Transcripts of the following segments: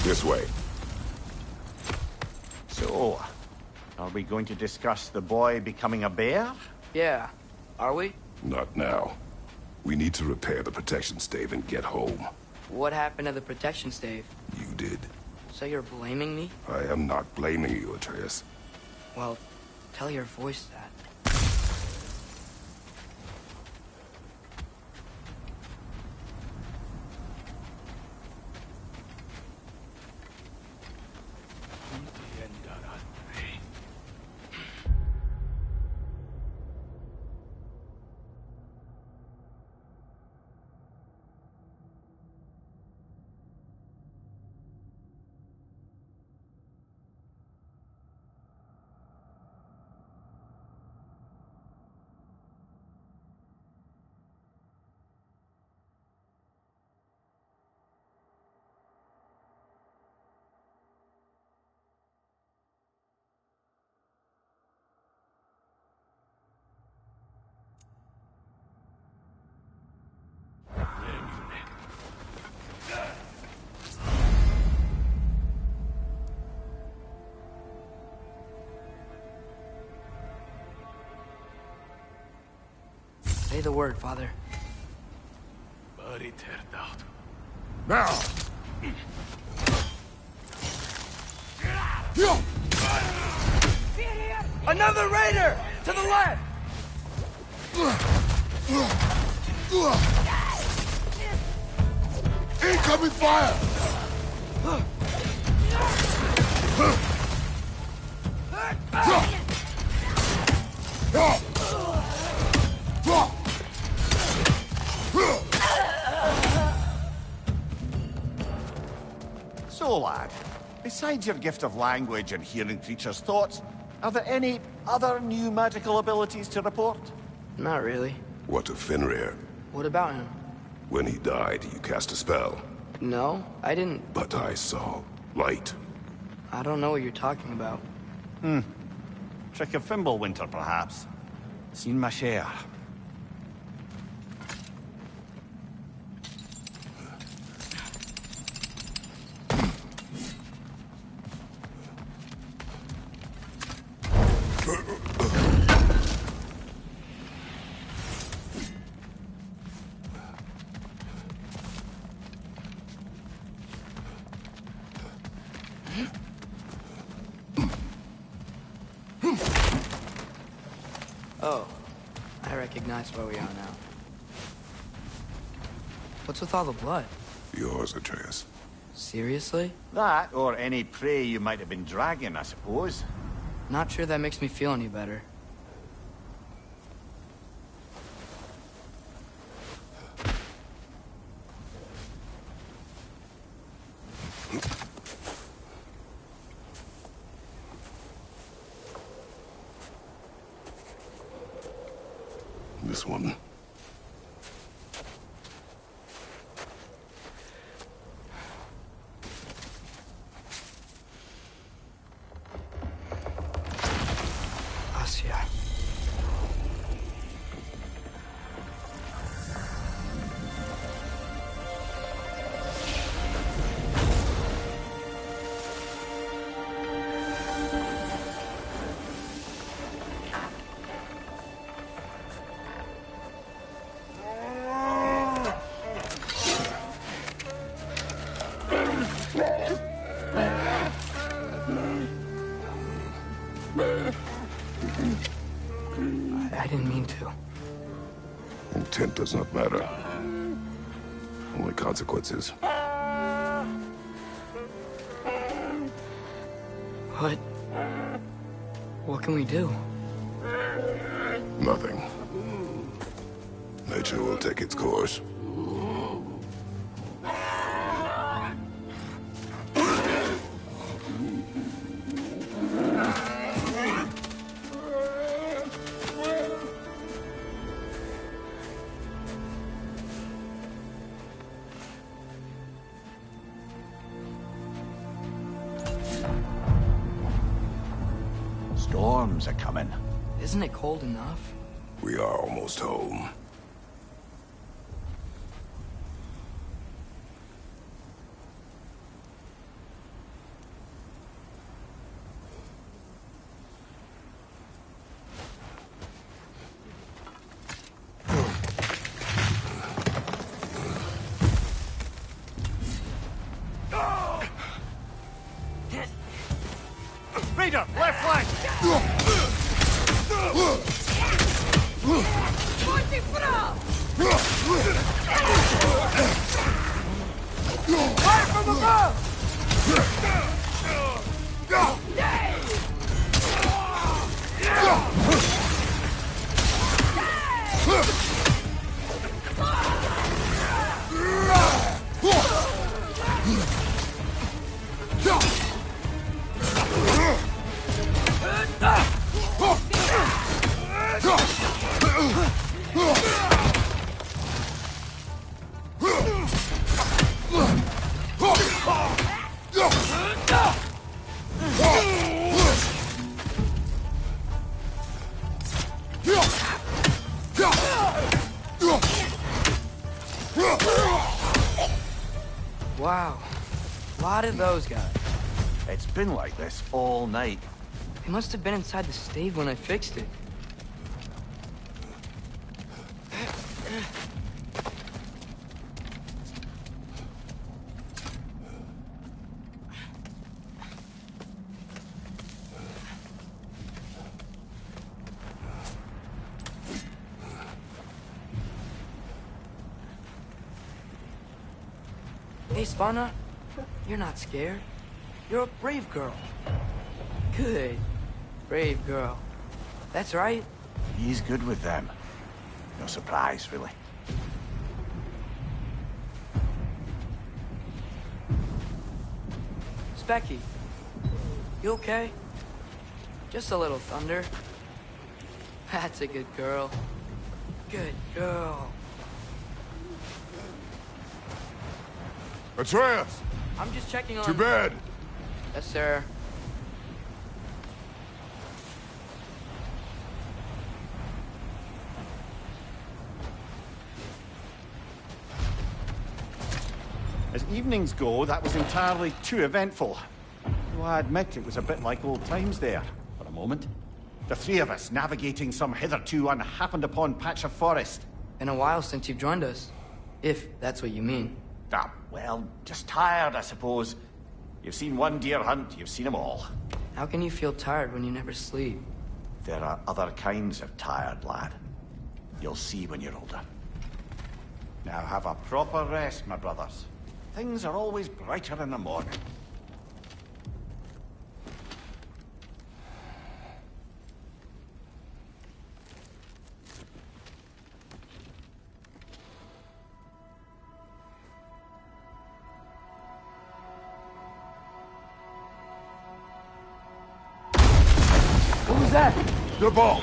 This way. So, are we going to discuss the boy becoming a bear? Yeah. Are we? Not now. We need to repair the protection stave and get home. What happened to the protection stave? You did. So you're blaming me? I am not blaming you, Atreus. Well, tell your voice that. Say the word, Father. Now! Another raider! To the left! Incoming fire! So, lad, besides your gift of language and hearing creatures' thoughts, are there any other new magical abilities to report? Not really. What of Fenrir? What about him? When he died, you cast a spell. No, I didn't. But I saw light. I don't know what you're talking about. Trick of Fimbulwinter, perhaps. Seen my share. Oh, I recognize where we are now. What's with all the blood? Yours, Atreus. Seriously? That, or any prey you might have been dragging, I suppose. Not sure that makes me feel any better. This one. Asya. I didn't mean to. Intent does not matter. Only consequences. What can we do? Nothing. Nature will take its course. Storms are coming. Isn't it cold enough? We are almost home. Leader, left flank! Fire from above! Wow. A lot of those guys. It's been like this all night. They must have been inside the stave when I fixed it. Hey, Spawner, you're not scared. You're a brave girl. Good. Brave girl. That's right. He's good with them. No surprise, really. Specky, you okay? Just a little thunder. That's a good girl. Good girl. Atreus! I'm just checking on... To bed! Yes, sir. As evenings go, that was entirely too eventful. Though I admit it was a bit like old times there, for a moment. The three of us navigating some hitherto unhappened-upon patch of forest. Been a while since you've joined us. If that's what you mean. Ah, well, just tired, I suppose. You've seen one deer hunt, you've seen them all. How can you feel tired when you never sleep? There are other kinds of tired, lad. You'll see when you're older. Now have a proper rest, my brothers. Things are always brighter in the morning. Who's that? The ball!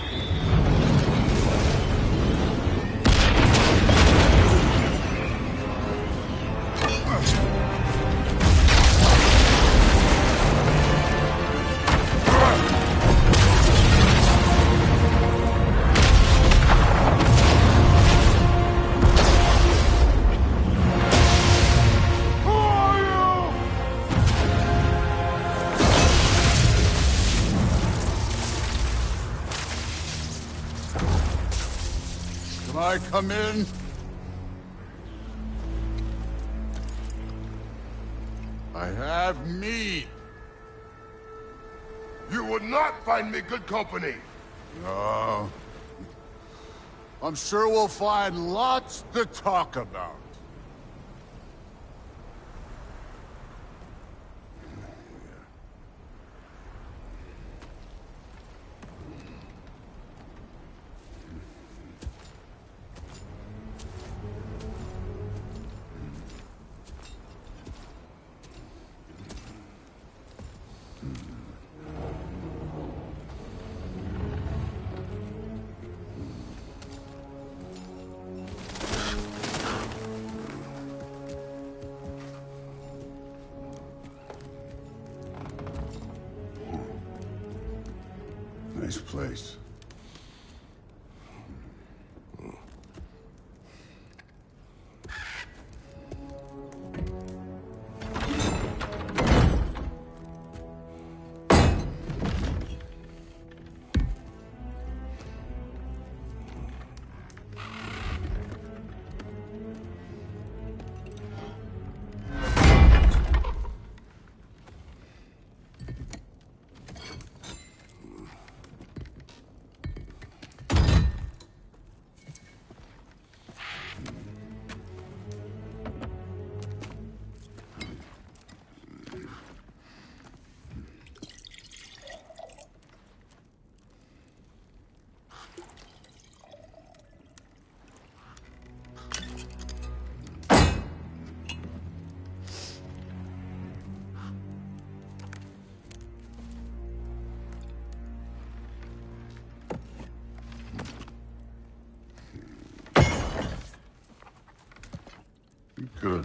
Can I come in? I have meat. You would not find me good company. No. I'm sure we'll find lots to talk about. Nice place.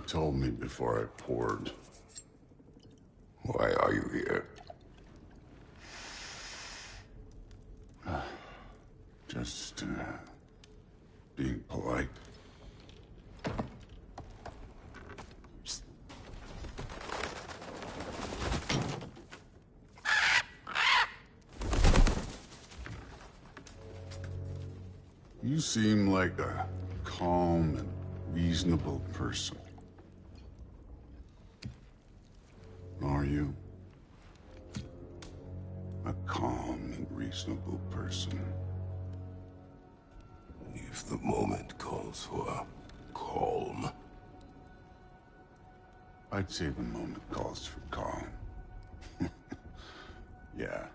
told me before I poured. Why are you here? Just, being polite. You seem like a calm and reasonable person. Are you? A calm and reasonable person. If the moment calls for calm. I'd say the moment calls for calm. Yeah.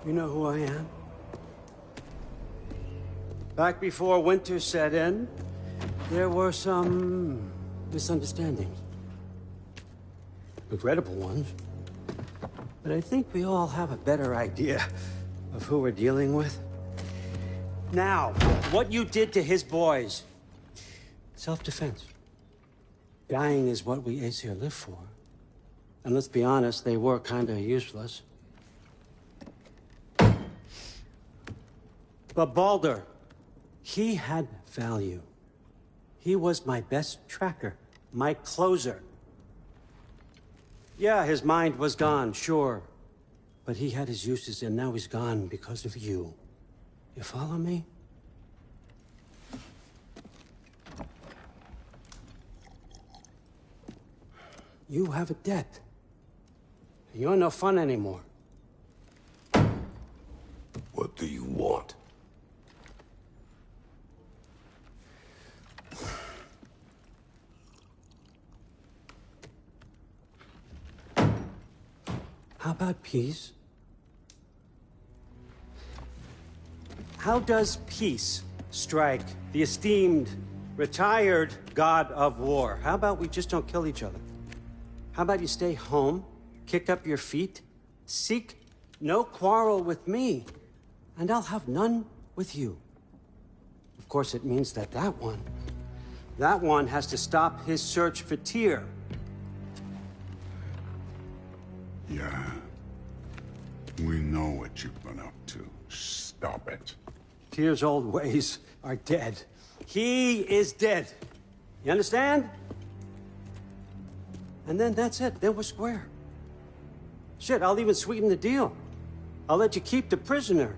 You know who I am? Back before winter set in, there were some misunderstandings. Regrettable ones. But I think we all have a better idea of who we're dealing with. Now, what you did to his boys. Self-defense. Dying is what we Aesir live for. And let's be honest, they were kinda useless. But Baldur, he had value. He was my best tracker, my closer. Yeah, his mind was gone, sure. But he had his uses, and now he's gone because of you. You follow me? You have a debt. You're no fun anymore. What do you want? How about peace? How does peace strike the esteemed, retired god of war? How about we just don't kill each other? How about you stay home, kick up your feet, seek no quarrel with me, and I'll have none with you. Of course, it means that that one has to stop his search for Tyr. Yeah. We know what you've been up to. Stop it. Tyr's old ways are dead. He is dead. You understand? And then that's it. Then we're square. Shit, I'll even sweeten the deal. I'll let you keep the prisoner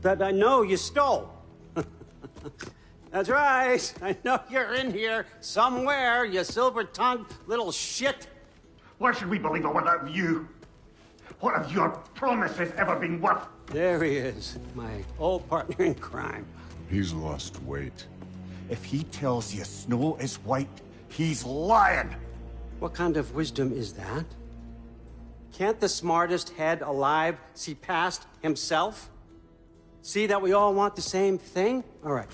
that I know you stole. That's right. I know you're in here somewhere, you silver-tongued little shit. Why should we believe a word out of you? What have your promises ever been worth? There he is, my old partner in crime. He's lost weight. If he tells you snow is white, he's lying. What kind of wisdom is that? Can't the smartest head alive see past himself? See that we all want the same thing? All right.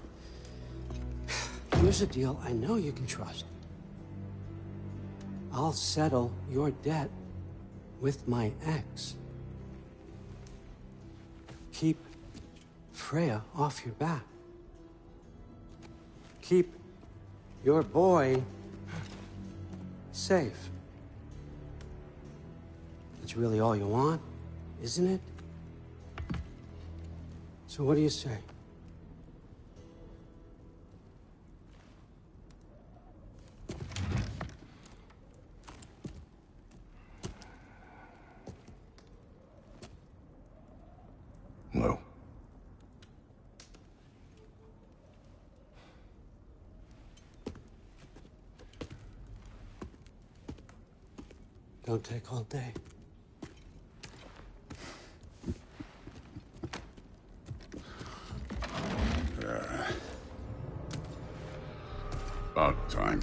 Here's a deal I know you can trust. I'll settle your debt with my ex. Keep Freya off your back. Keep your boy safe. That's really all you want, isn't it? So what do you say? No. Don't take all day. About time.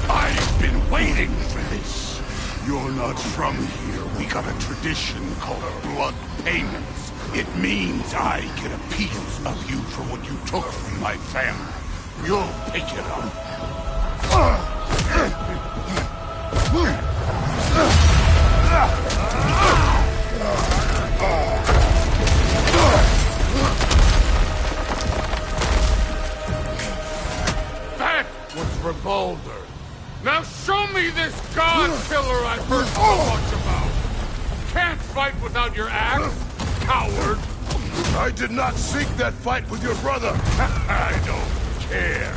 I've been waiting for this. You're not from here. We got a tradition called blood payments. It means I get a piece of you for what you took from my family. You'll pick it up. That was for Baldur. Now show me this god killer I've heard so much about. Can't fight without your axe, coward. I did not seek that fight with your brother. I don't care.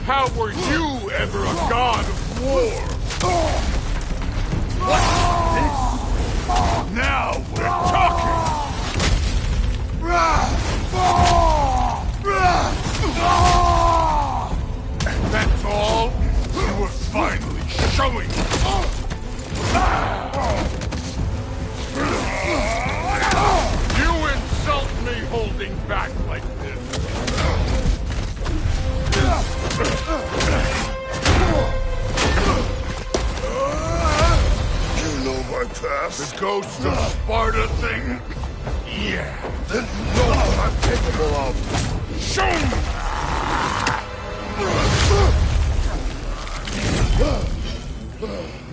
How were you ever a god of war? What's this? Now we're talking. That's all? You were finally showing. You insult me holding back like this. You know my past. The ghost of Sparta thing? Yeah. Then you know what I'm capable of. Show me!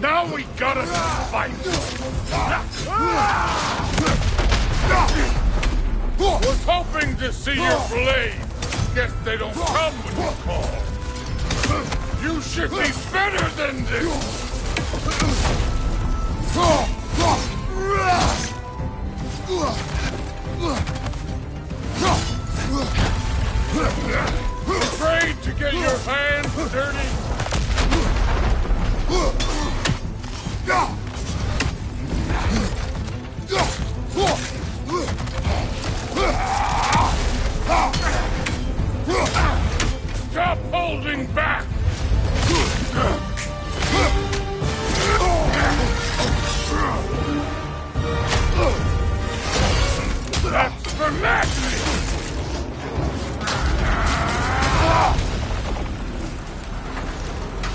Now we gotta fight! Was hoping to see your blade. Guess they don't come when you call. You should be better than this! Afraid to get your hands dirty? Stop holding back! That's for madness!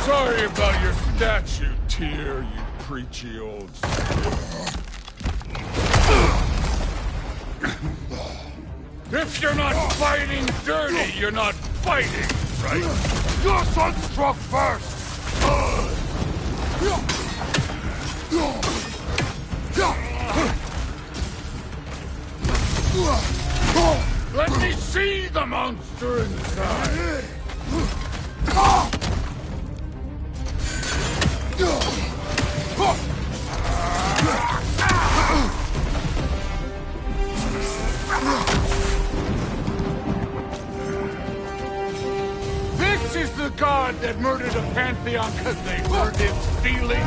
Sorry about your statue, Tyr, you preachy old If you're not fighting dirty, you're not fighting, right? Your son struck first. Let me see the monster inside! This is the god that murdered a pantheon because they hurt its feelings?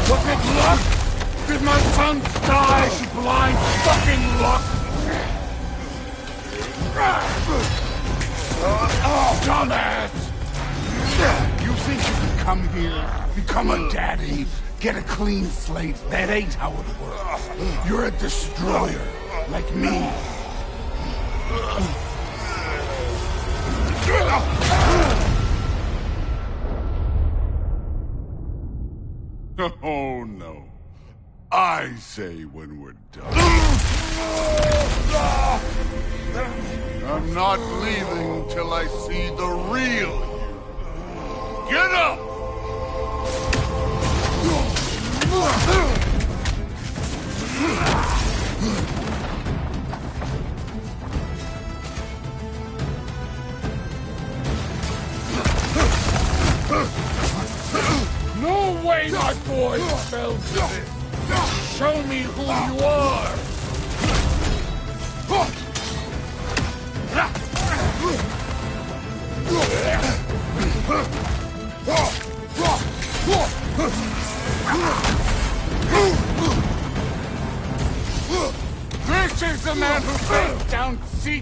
Was it luck? Did my son die to blind fucking luck? Dumbass! You think you can come here, become a daddy, get a clean slate? That ain't how it works. You're a destroyer, like me. Oh no. I say when we're done. I'm not leaving till I see the real you. Get up! No way my boy fell to this! Show me who you are!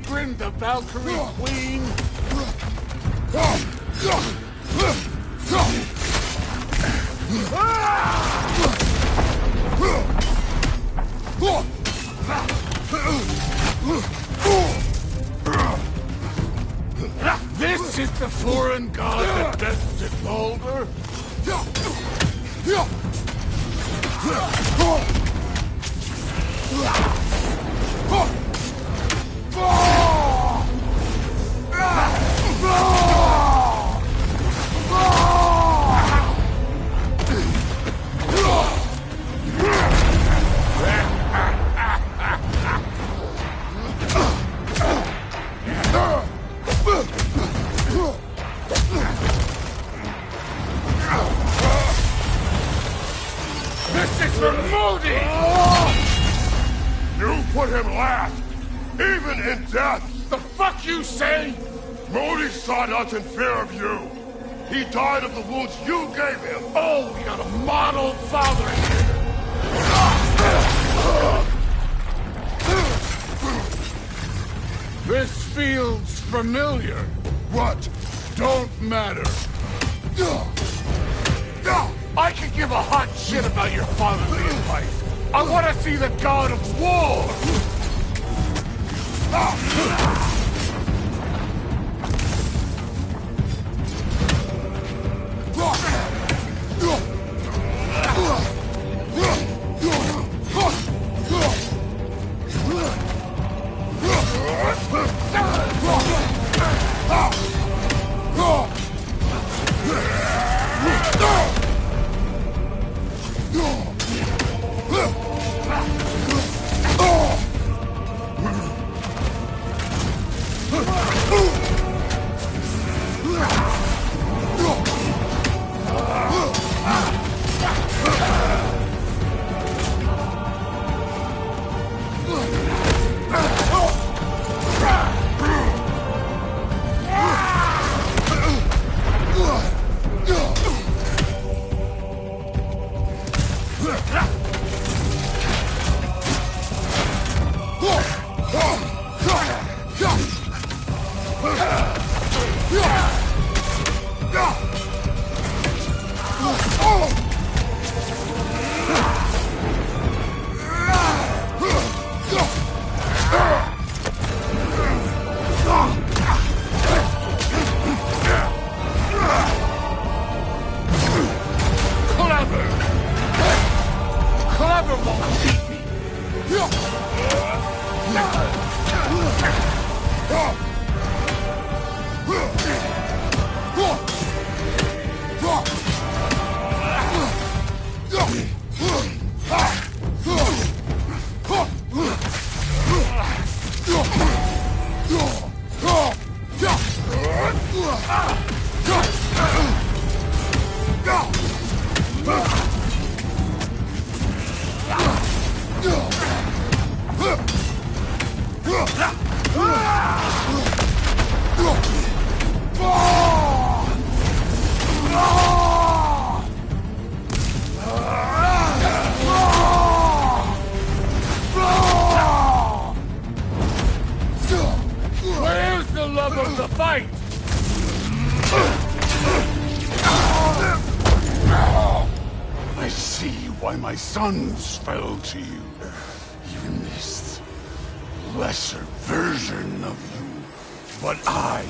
Sigrun, the Valkyrie Queen? This is the foreign god that bested Baldur? This is for Modi! You put him last, even in death! The fuck you say? Modi sought us in fear of you. He died of the wounds you gave him. Oh, we got a model father here. This feels familiar. What? Don't matter. I could give a hot shit about your fatherly advice. I want to see the god of war! Clever won't beat me! Where's the love of the fight? I see why my sons fell to you. Even this lesser version of you. But I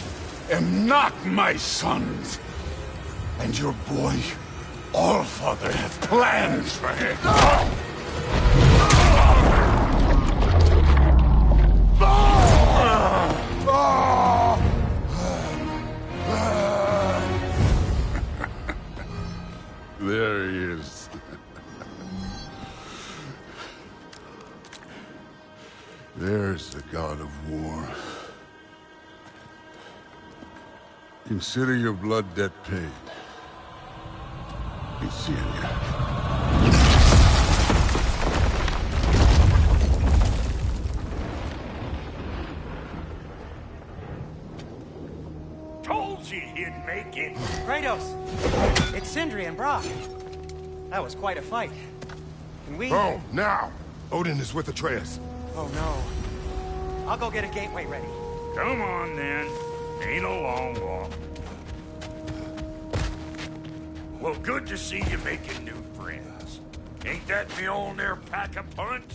am not my sons. And your boy, Allfather, has plans for him. There he is. There's the god of war. Consider your blood debt paid. Be seeing you. Told you he'd make it. Kratos! It's Sindri and Brock. That was quite a fight. Can we... Oh, now! Odin is with Atreus. Oh, no. I'll go get a gateway ready. Come on, then. Ain't a long walk. Well, good to see you making new friends. Ain't that the old there pack a punch?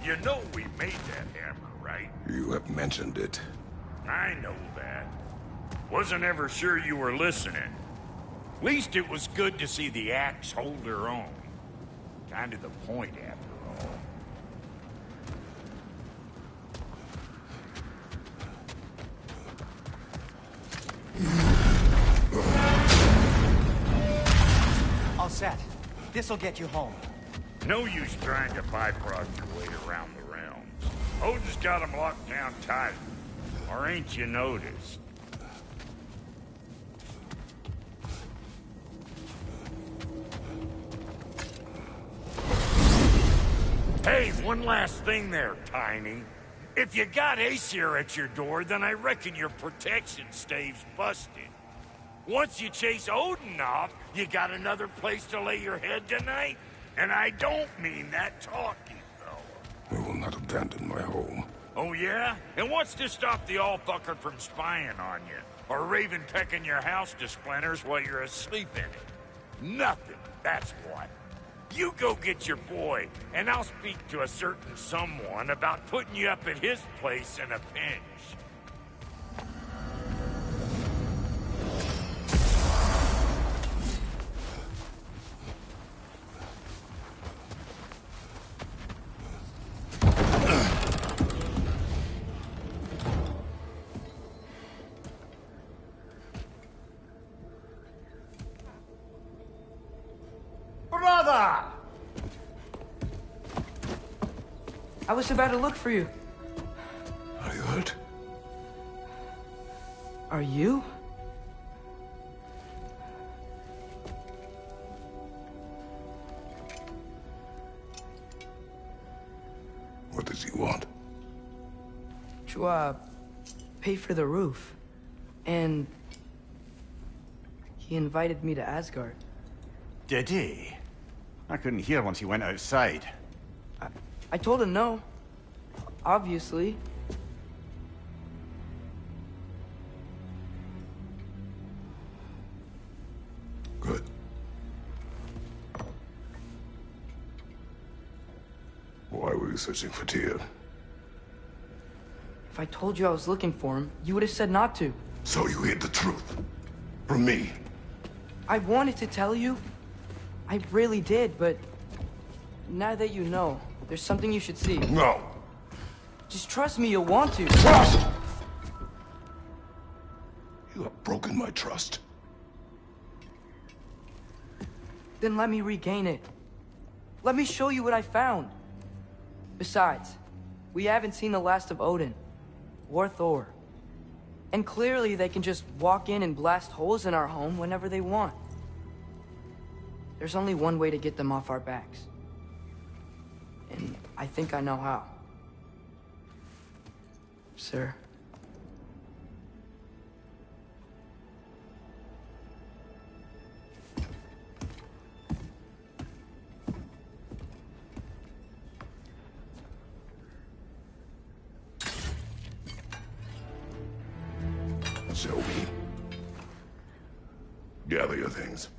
You know we made that hammer, right? You have mentioned it. I know that. Wasn't ever sure you were listening. Least it was good to see the axe hold her own. Kind of the point, after all. All set. This'll get you home. No use trying to bifrost your way around the realms. Odin's got them locked down tight. Or ain't you noticed? Hey, one last thing there, Tiny. If you got Aesir at your door, then I reckon your protection stave's busted. Once you chase Odin off, you got another place to lay your head tonight? And I don't mean that talking, though. I will not abandon my home. Oh, yeah? And what's to stop the all-fucker from spying on you? Or Raven pecking your house to splinters while you're asleep in it? Nothing, that's what. You go get your boy, and I'll speak to a certain someone about putting you up at his place in a pinch. Brother! I was about to look for you. Are you hurt? Are you? What does he want? To, pay for the roof. And he invited me to Asgard. Did he? I couldn't hear once he went outside. I told him no. Obviously. Good. Why were you searching for Tyr? If I told you I was looking for him, you would have said not to. So you hid the truth. From me. I wanted to tell you. I really did, but now that you know, there's something you should see. No. Just trust me, you'll want to. Trust! You have broken my trust. Then let me regain it. Let me show you what I found. Besides, we haven't seen the last of Odin. Or Thor. And clearly they can just walk in and blast holes in our home whenever they want. There's only one way to get them off our backs. And I think I know how. Sir. Show me. Gather your things.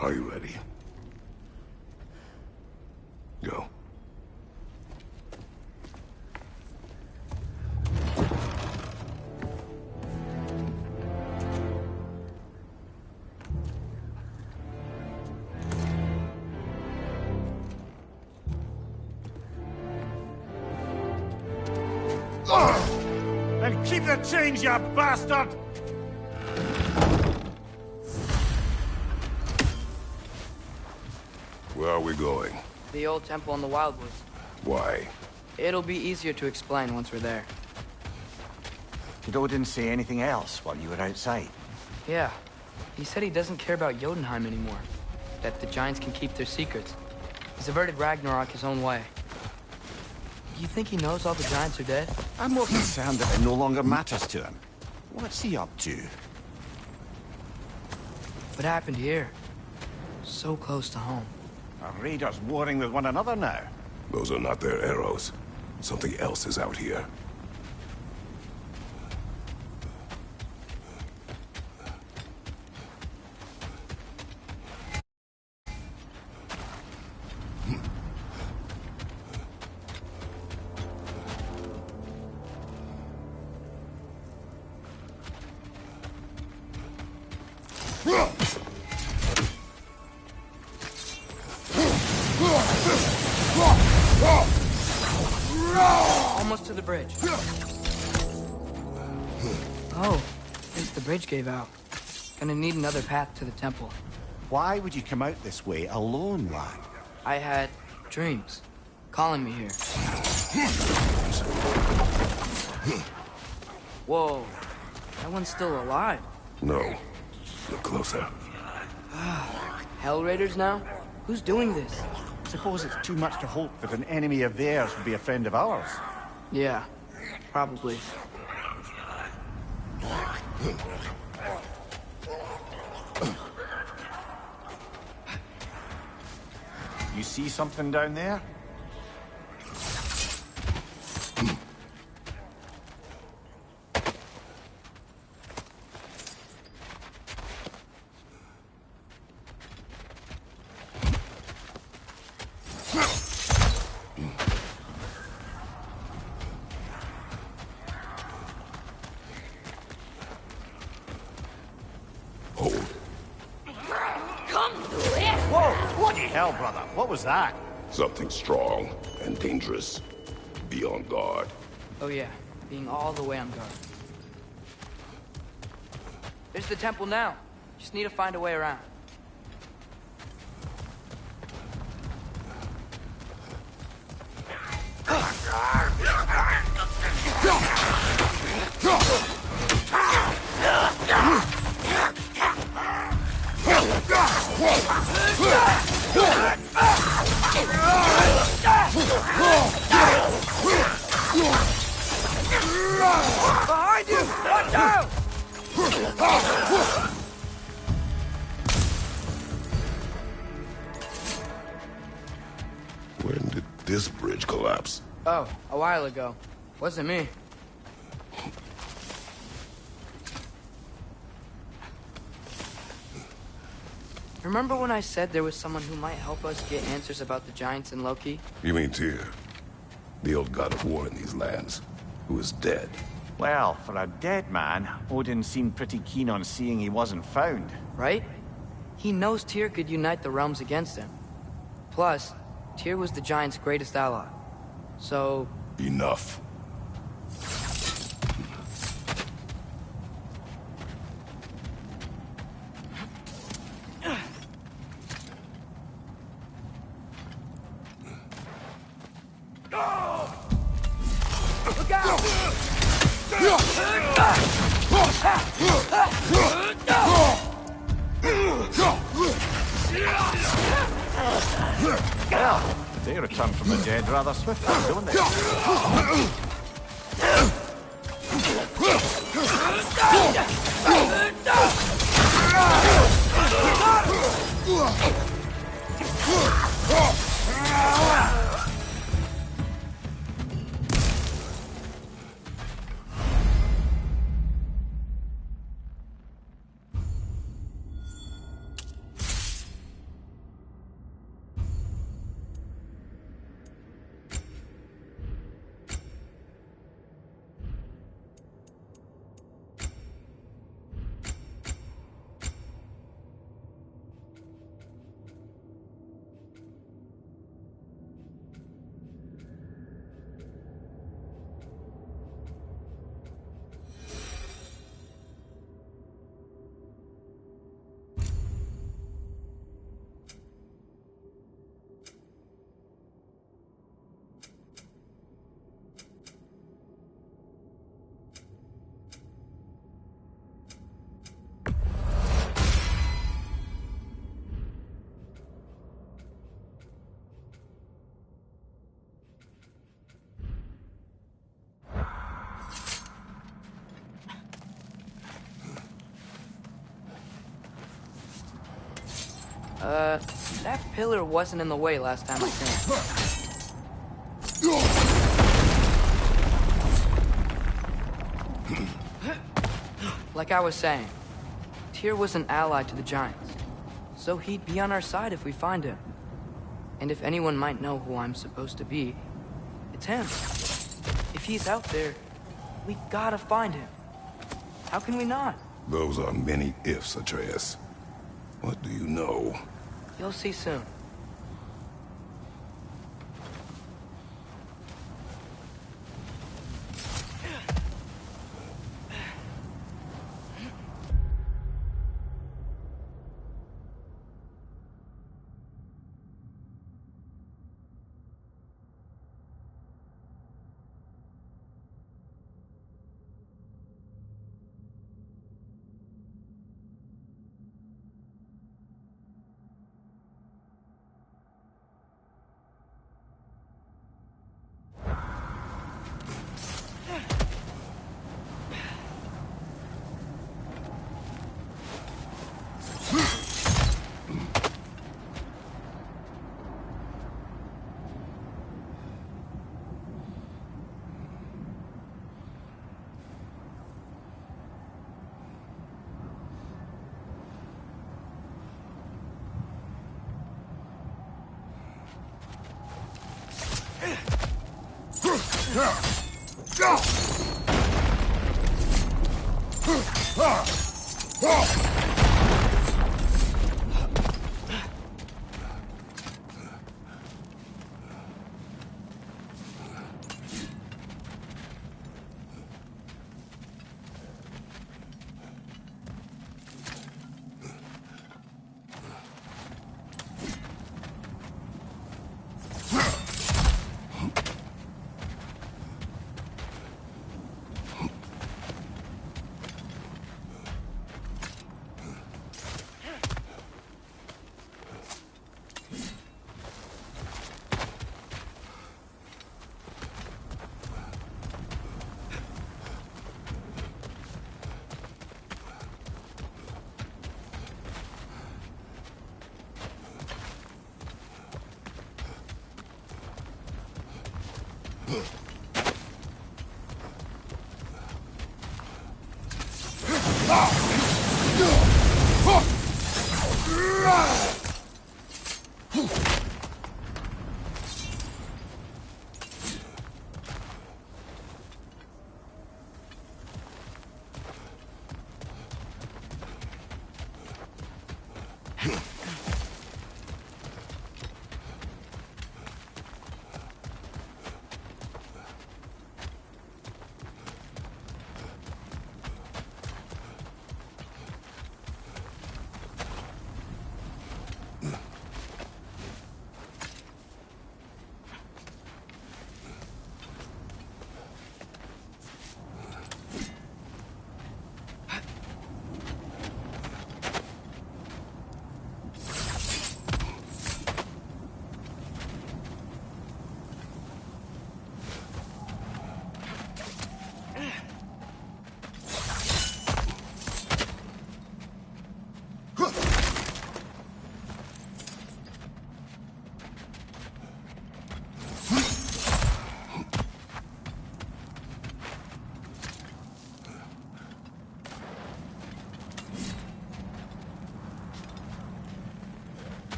Are you ready? Go. And keep the change, you bastard! Where are we going? The old temple in the Wildwoods. Why? It'll be easier to explain once we're there. Did Odin say anything else while you were outside? Yeah. He said he doesn't care about Jotunheim anymore. That the Giants can keep their secrets. He's averted Ragnorak his own way. You think he knows all the Giants are dead? I'm more concerned that it no longer matters to him. What's he up to? What happened here? So close to home. Are raiders warring with one another now? Those are not their arrows. Something else is out here. Almost to the bridge. Oh, since the bridge gave out. Gonna need another path to the temple. Why would you come out this way alone, lad? I had dreams calling me here. Whoa, that one's still alive. No. Look closer. Hell Raiders now? Who's doing this? Suppose it's too much to hope that an enemy of theirs would be a friend of ours. Yeah, probably. You see something down there? Hell, brother, what was that? Something strong and dangerous. Be on guard. Oh yeah, being all the way on guard. There's the temple now. Just need to find a way around. Behind you! Watch out! When did this bridge collapse? Oh, a while ago. Wasn't me. Remember when I said there was someone who might help us get answers about the Giants and Loki? You mean Tyr? The old god of war in these lands, who is dead. Well, for a dead man, Odin seemed pretty keen on seeing he wasn't found. Right? He knows Tyr could unite the realms against him. Plus, Tyr was the Giants' greatest ally. So... Enough. Look out! Well, they return from the dead rather swiftly, don't they? That pillar wasn't in the way last time I came. Like I was saying, Tyr was an ally to the Giants, so he'd be on our side if we find him. And if anyone might know who I'm supposed to be, it's him. If he's out there, we gotta find him. How can we not? Those are many ifs, Atreus. What do you know? You'll see soon.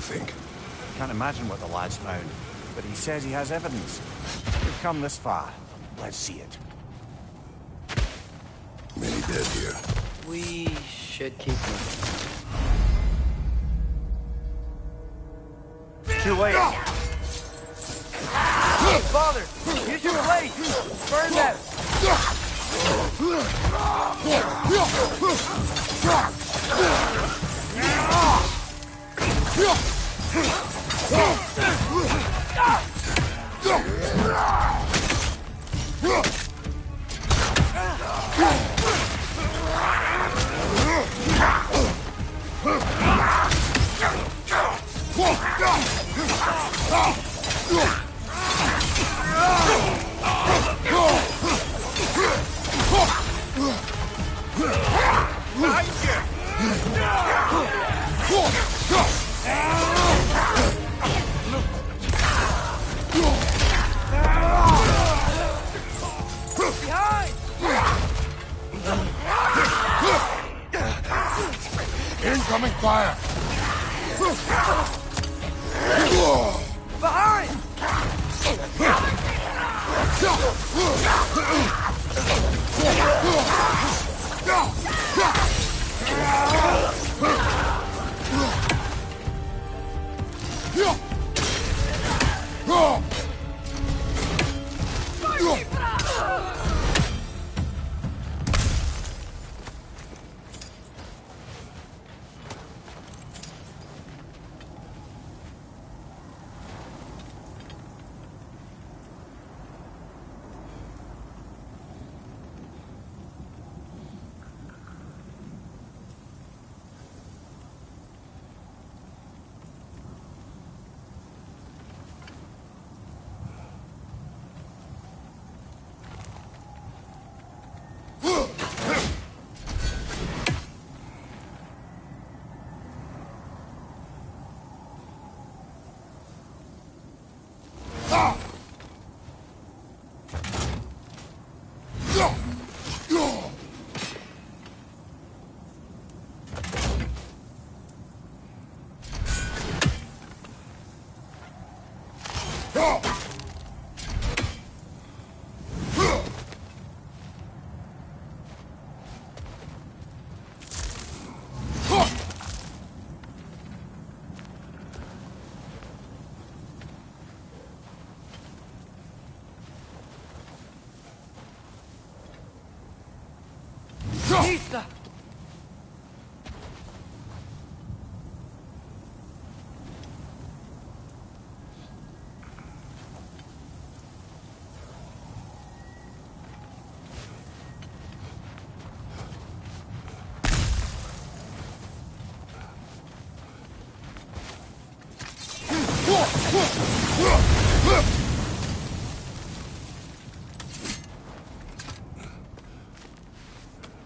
think? Can't imagine what the lad's found, but he says he has evidence. We've come this far. Let's see it. Many dead here. We should keep moving. Too late. Father, use your blade! Burn them! Incoming fire! Behind! Pizza!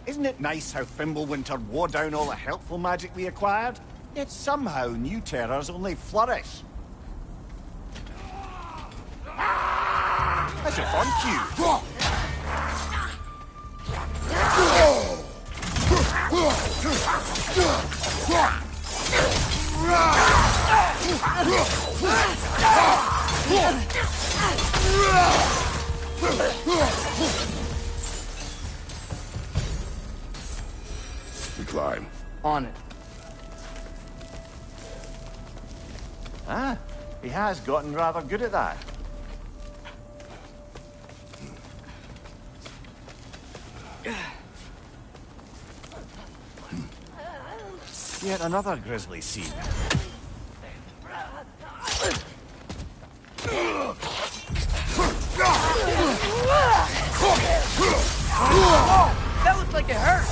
Isn't it nice how Fimbulwinter wore down all the helpful magic we acquired? Yet somehow new terrors only flourish. That's a fun cue. We climb. On it. Ah, he has gotten rather good at that. Yet another grisly scene. Oh, that looks like it hurt!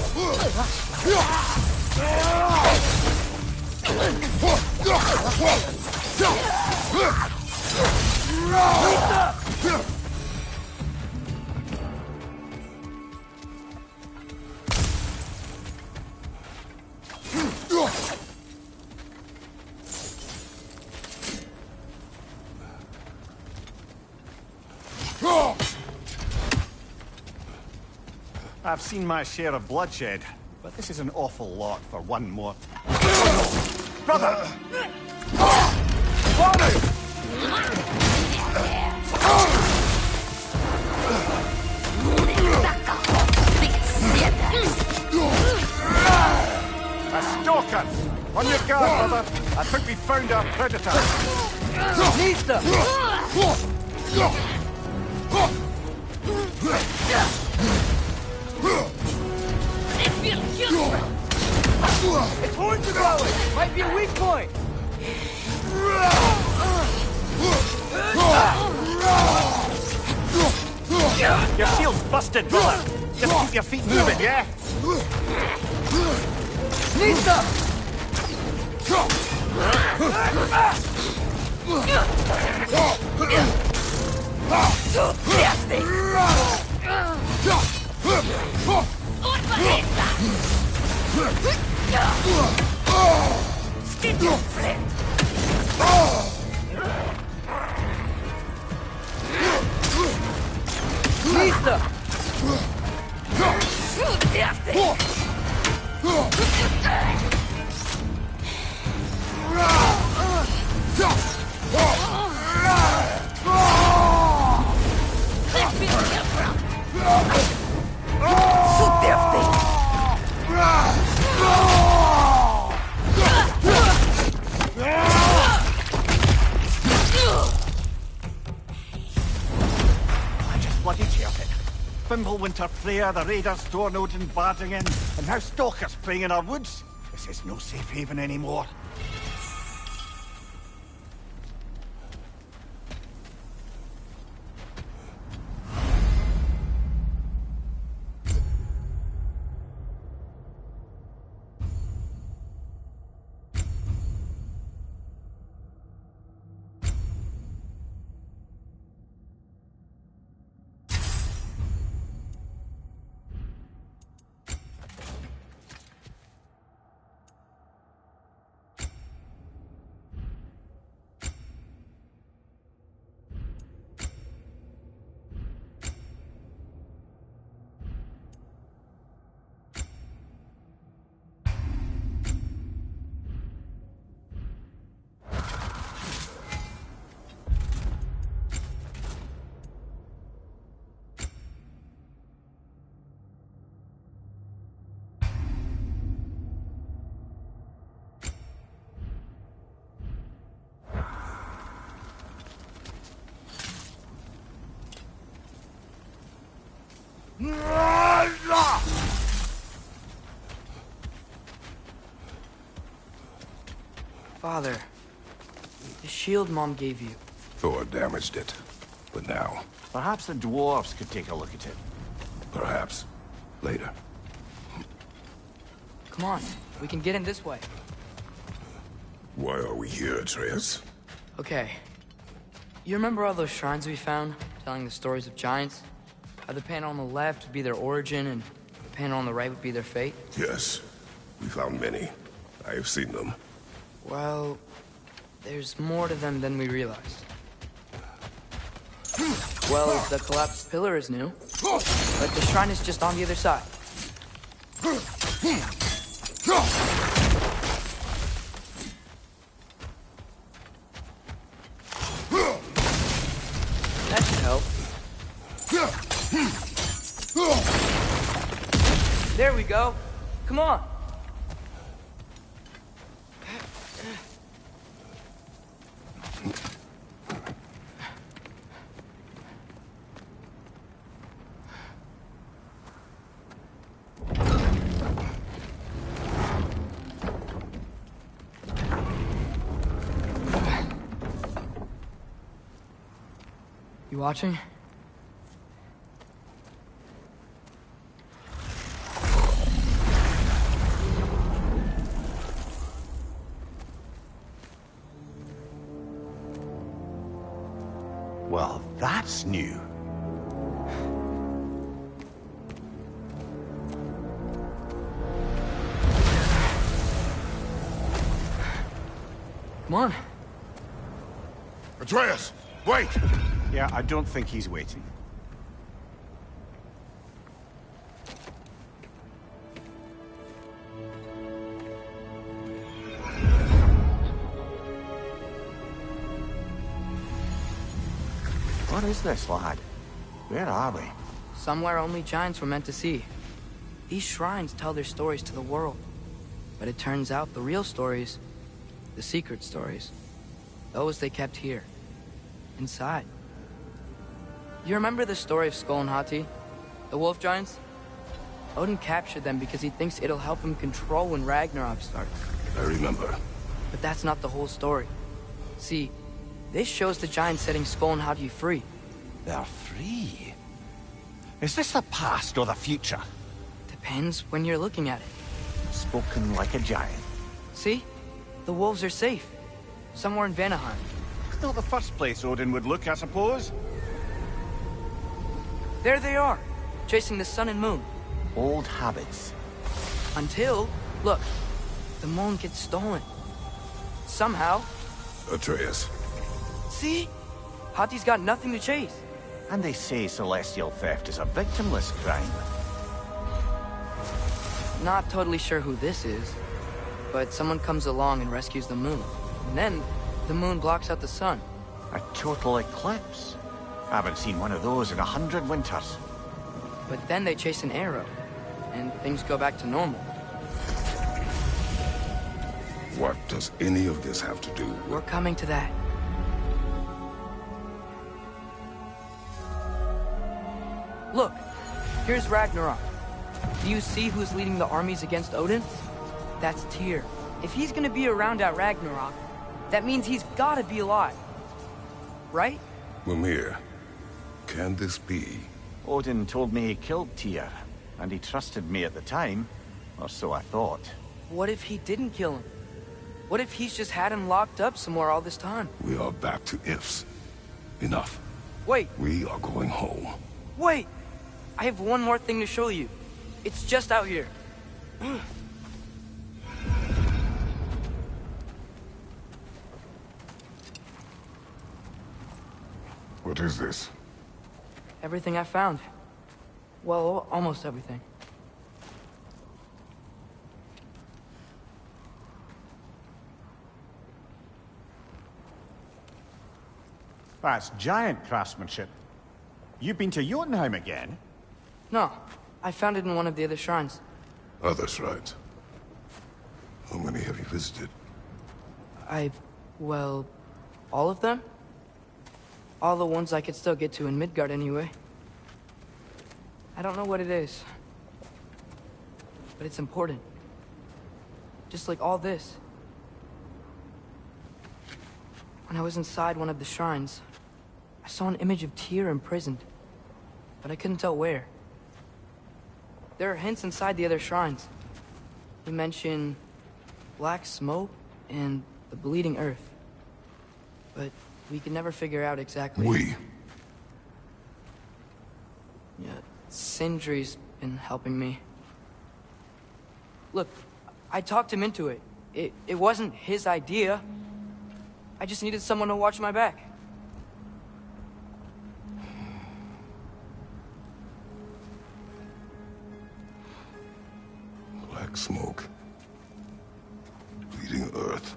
I've seen my share of bloodshed, but this is an awful lot for one more. Brother! A stalker! On your guard, brother. I think we found our predator. Nista! Its horns are glowing! Might be a weak point! Your shield's busted, brother. Just keep your feet moving, yeah? Nista! Nista! I just bloody chirp it. Fimbulwinter Freya, the raiders, Stornod and barging in, and now stalkers preying in our woods. This is no safe haven anymore. Father, the shield Mom gave you. Thor damaged it. But now, Perhaps the dwarves could take a look at it. perhaps, later. Come on, we can get in this way. Why are we here, Atreus? Okay. You remember all those shrines we found, telling the stories of giants? How the panel on the left would be their origin, and the panel on the right would be their fate? Yes. We found many. I have seen them. Well, there's more to them than we realized. Well, the collapsed pillar is new, but the shrine is just on the other side. That should help. There we go. Come on. You watching? Well, that's new. Come on. Atreus, wait! Yeah, I don't think he's waiting. What is this, lad? Where are we? Somewhere only giants were meant to see. These shrines tell their stories to the world. But it turns out the real stories, the secret stories, those they kept here, inside. You remember the story of Skull and Hati, the wolf giants? Odin captured them because he thinks it'll help him control when Ragnarok starts. I remember. But that's not the whole story. See, this shows the giants setting Skull and Hati free. They're free? Is this the past or the future? Depends when you're looking at it. Spoken like a giant. See? The wolves are safe. Somewhere in Vanaheim. Not the first place Odin would look, I suppose. There they are, chasing the sun and moon. Old habits. Until, look, the moon gets stolen. Somehow. Atreus. See? Hati's got nothing to chase. And they say celestial theft is a victimless crime. Not totally sure who this is, but someone comes along and rescues the moon. And then, the moon blocks out the sun. A total eclipse. I haven't seen one of those in 100 winters. But then they chase an arrow, and things go back to normal. What does any of this have to do with... We're coming to that. Look, here's Ragnorak. Do you see who's leading the armies against Odin? That's Tyr. If he's gonna be around at Ragnarok, that means he's gotta be alive. Right? Mimir, can this be? Odin told me he killed Tyr, and he trusted me at the time, or so I thought. What if he didn't kill him? What if he's just had him locked up somewhere all this time? We are back to ifs. Enough. Wait, We are going home. wait! I have one more thing to show you. It's just out here. What is this? Everything I found. Well, almost everything. That's giant craftsmanship. You've been to Jotunheim again? No, I found it in one of the other shrines. Other shrines. How many have you visited? Well, all of them? All the ones I could still get to in Midgard anyway. I don't know what it is. But it's important. Just like all this. When I was inside one of the shrines, I saw an image of Tyr imprisoned. But I couldn't tell where. There are hints inside the other shrines. You mention black smoke and the bleeding earth. But we could never figure out exactly. We? Yeah, Sindri's been helping me. Look, I talked him into it. It wasn't his idea. I just needed someone to watch my back. Black smoke. Bleeding earth.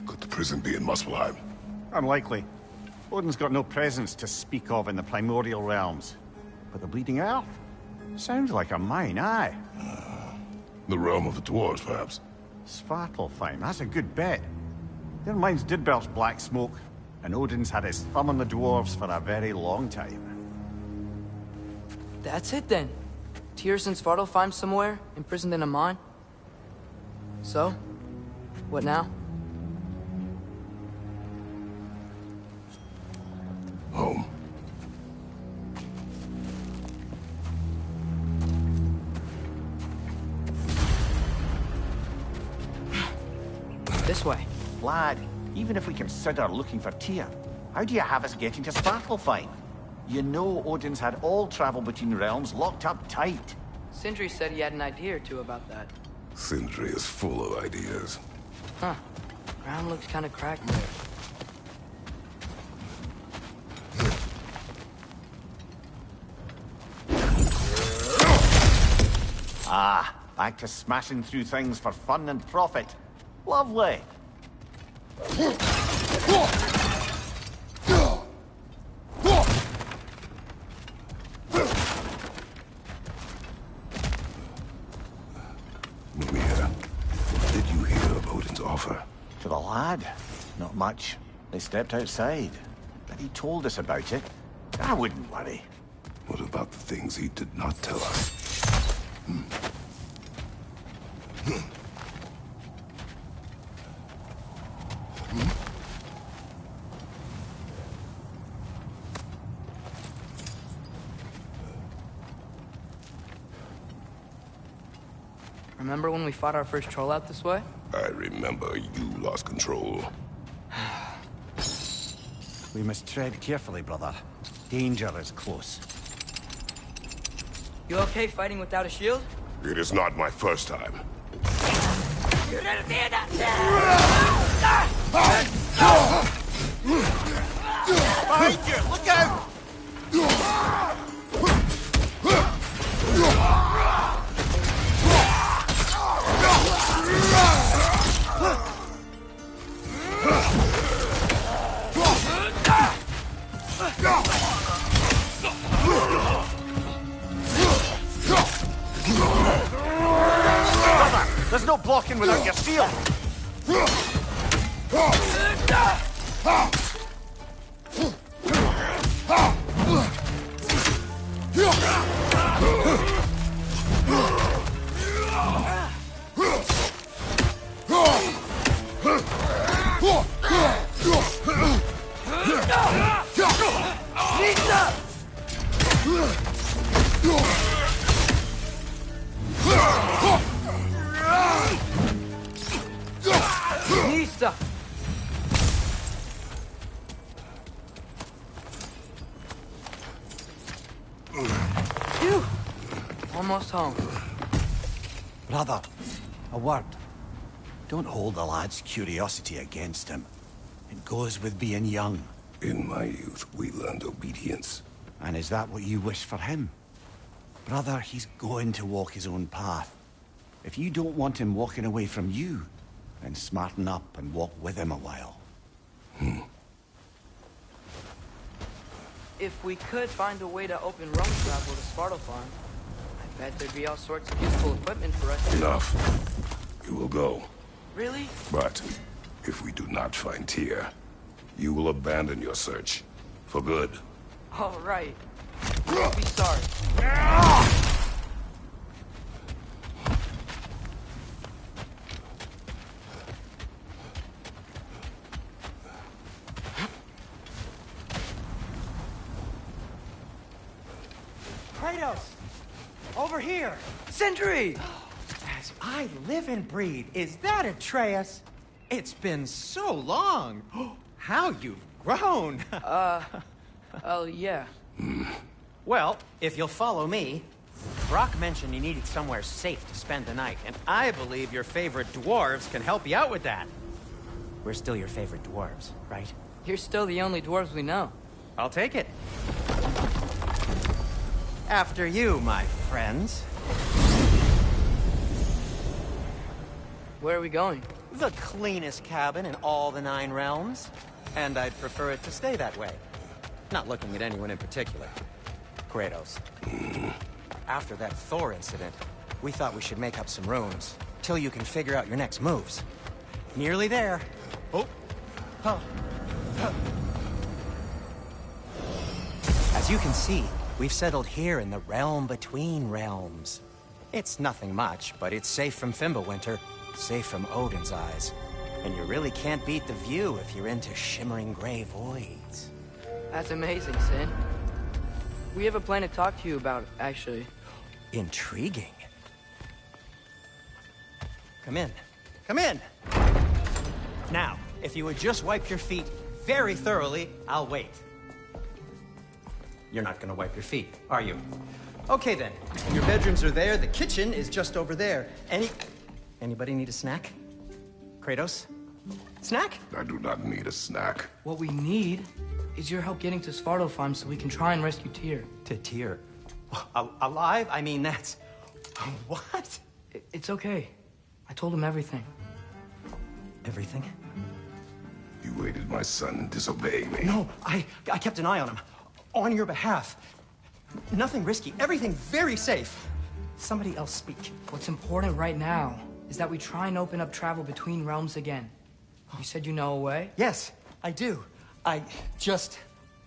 Could the prison be in Muspelheim? Unlikely. Odin's got no presence to speak of in the primordial realms. But the Bleeding Earth? Sounds like a mine, aye. The realm of the dwarves, perhaps? Svartalfheim, that's a good bet. Their mines did belch black smoke, and Odin's had his thumb on the dwarves for a very long time. That's it then. Tyr's in Svartalfheim somewhere, imprisoned in a mine. So, what now? Home. This way. Lad, even if we consider looking for Tyr, how do you have us getting to Svartalfheim? You know Odin's had all travel between realms locked up tight. Sindri said he had an idea or two about that. Sindri is full of ideas. Huh. Ground looks kind of cracked there. Ah, back to smashing through things for fun and profit. Lovely. offer? To the lad? Not much. They stepped outside. But he told us about it. I wouldn't worry. What about the things he did not tell us? Remember when we fought our first troll out this way? I remember you lost control. We must tread carefully, brother. Danger is close. You okay fighting without a shield? It is not my first time. Behind you! Look out! There's no blocking without your shield! Nista! Phew! Almost home. Brother, a word. Don't hold the lad's curiosity against him. It goes with being young. In my youth, we learned obedience. And is that what you wish for him? Brother, he's going to walk his own path. If you don't want him walking away from you, then smarten up and walk with him a while. If we could find a way to open roam travel to Svartalfheim, I bet there'd be all sorts of useful equipment for us to... Enough. You will go. Really? But if we do not find Tyr, you will abandon your search. For good. All right. Don't be sorry. Kratos! Over here! Sentry! As I live and breathe, is that Atreus? It's been so long. How you've grown. Oh, yeah. Well, if you'll follow me, Brock mentioned you needed somewhere safe to spend the night, and I believe your favorite dwarves can help you out with that. We're still your favorite dwarves, right? You're still the only dwarves we know. I'll take it. After you, my friends. Where are we going? The cleanest cabin in all the 9 realms. And I'd prefer it to stay that way. Not looking at anyone in particular. Kratos. After that Thor incident, we thought we should make up some rooms, till you can figure out your next moves. Nearly there. Oh. As you can see, we've settled here in the realm between realms. It's nothing much, but it's safe from Fimbulwinter, safe from Odin's eyes. And you really can't beat the view if you're into shimmering gray voids. That's amazing, Sin. We have a plan to talk to you about, actually. Intriguing. Come in. Come in! Now, if you would just wipe your feet very thoroughly, I'll wait. You're not gonna wipe your feet, are you? Okay then. Your bedrooms are there, the kitchen is just over there. Anybody need a snack? Kratos? Snack? I do not need a snack. What we need is your help getting to Svartalfheim so we can try and rescue Tyr. To Tyr? Alive? I mean, that's... What? It's okay. I told him everything. Everything? You aided my son and disobeyed me. No, I kept an eye on him. On your behalf. Nothing risky. Everything very safe. Somebody else speak. What's important right now is that we try and open up travel between realms again. You said you know a way? Yes, I do.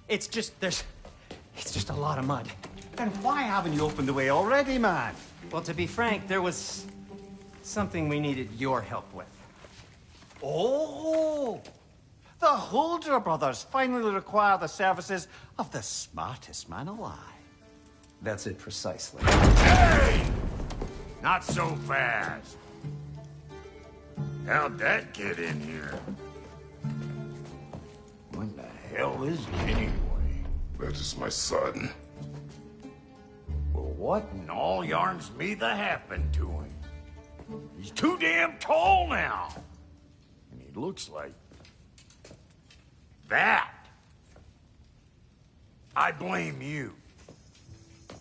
It's just a lot of mud. Then why haven't you opened the way already, man? Well, to be frank, there was something we needed your help with. Oh! The Holder brothers finally require the services of the smartest man alive. That's it precisely. Hey! Not so fast. How'd that get in here? What the hell is it anyway? That is my son. Well, what in all yarns me the happened to him? He's too damn tall now. And he looks like... that. I blame you.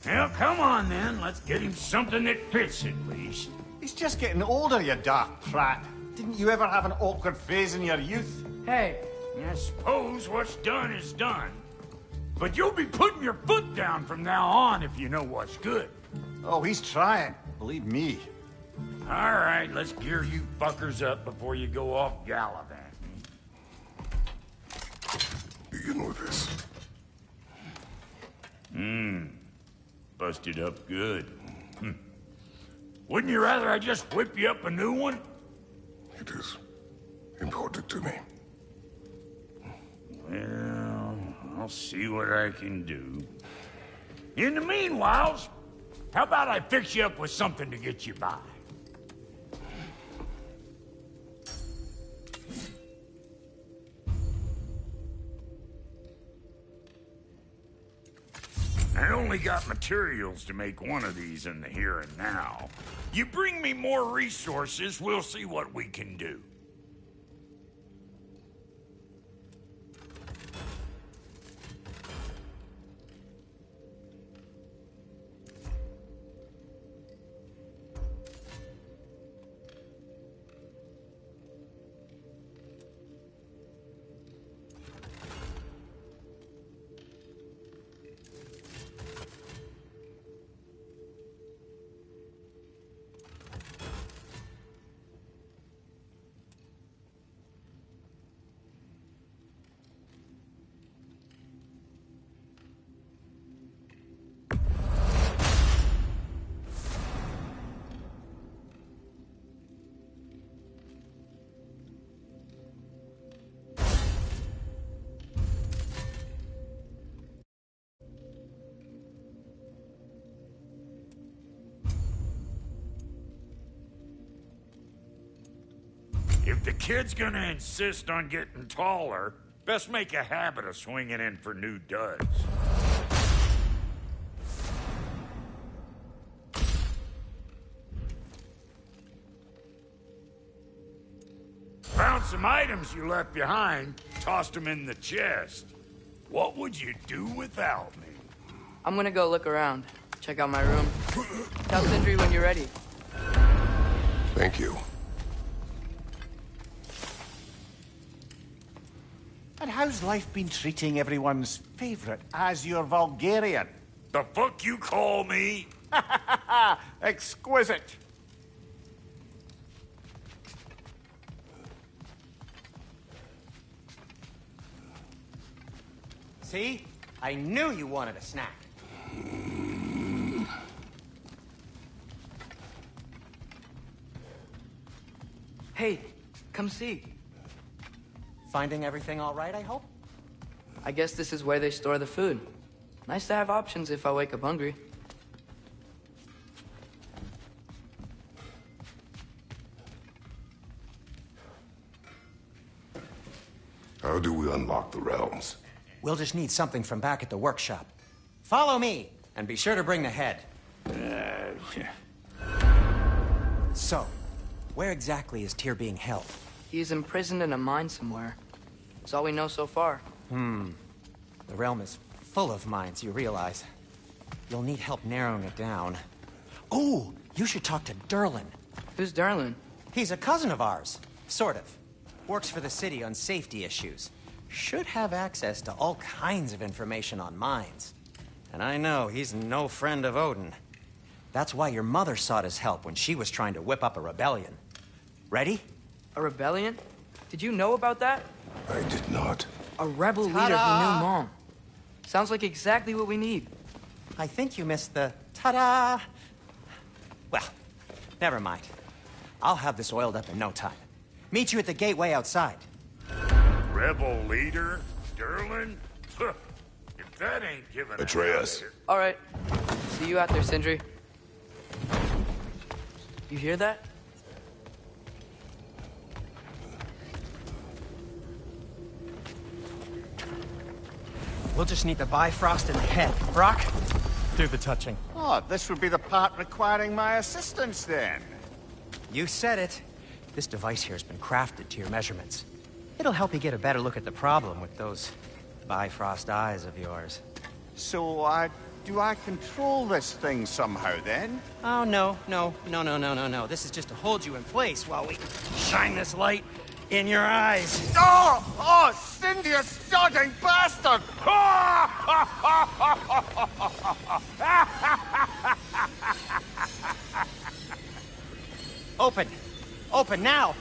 Well, come on then. Let's get him something that fits at least. He's just getting older, you dark prat. Didn't you ever have an awkward phase in your youth? Hey, I suppose what's done is done. But you'll be putting your foot down from now on if you know what's good. Oh, he's trying. Believe me. All right, let's gear you fuckers up before you go off gallivanting. Begin with this. Busted up good. Wouldn't you rather I just whip you up a new one? It is important to me. Well, I'll see what I can do. In the meanwhile, how about I fix you up with something to get you by? I only got materials to make one of these in the here and now. You bring me more resources, we'll see what we can do. If the kid's gonna insist on getting taller, best make a habit of swinging in for new duds. Found some items you left behind, tossed them in the chest. What would you do without me? I'm gonna go look around. Check out my room. Tell Sindri when you're ready. Thank you. And how's life been treating everyone's favorite Azure Vulgarian? The fuck you call me? Exquisite. See? I knew you wanted a snack. Hey, come see. Finding everything all right, I hope? I guess this is where they store the food. Nice to have options if I wake up hungry. How do we unlock the realms? We'll just need something from back at the workshop. Follow me, and be sure to bring the head. So, where exactly is Tyr being held? He's imprisoned in a mine somewhere. That's all we know so far. The realm is full of mines, you realize. You'll need help narrowing it down. Oh, you should talk to Durlin. Who's Darlin? He's a cousin of ours. Sort of. Works for the city on safety issues. Should have access to all kinds of information on mines. And I know he's no friend of Odin. That's why your mother sought his help when she was trying to whip up a rebellion. Ready? A rebellion? Did you know about that? I did not. A rebel leader who knew Mom. Sounds like exactly what we need. I think you missed the ta-da. Well, never mind. I'll have this oiled up in no time. Meet you at the gateway outside. Rebel leader? Derlin? If that ain't giving Atreus. All right. See you out there, Sindri. You hear that? We'll just need the Bifrost in the head. Brock, do the touching. Oh, this would be the part requiring my assistance, then. You said it. This device here has been crafted to your measurements. It'll help you get a better look at the problem with those Bifrost eyes of yours. So, do I control this thing somehow, then? Oh, no. This is just to hold you in place while we shine this light in your eyes. Oh, Cindy, you sodding bastard! Open! Open now!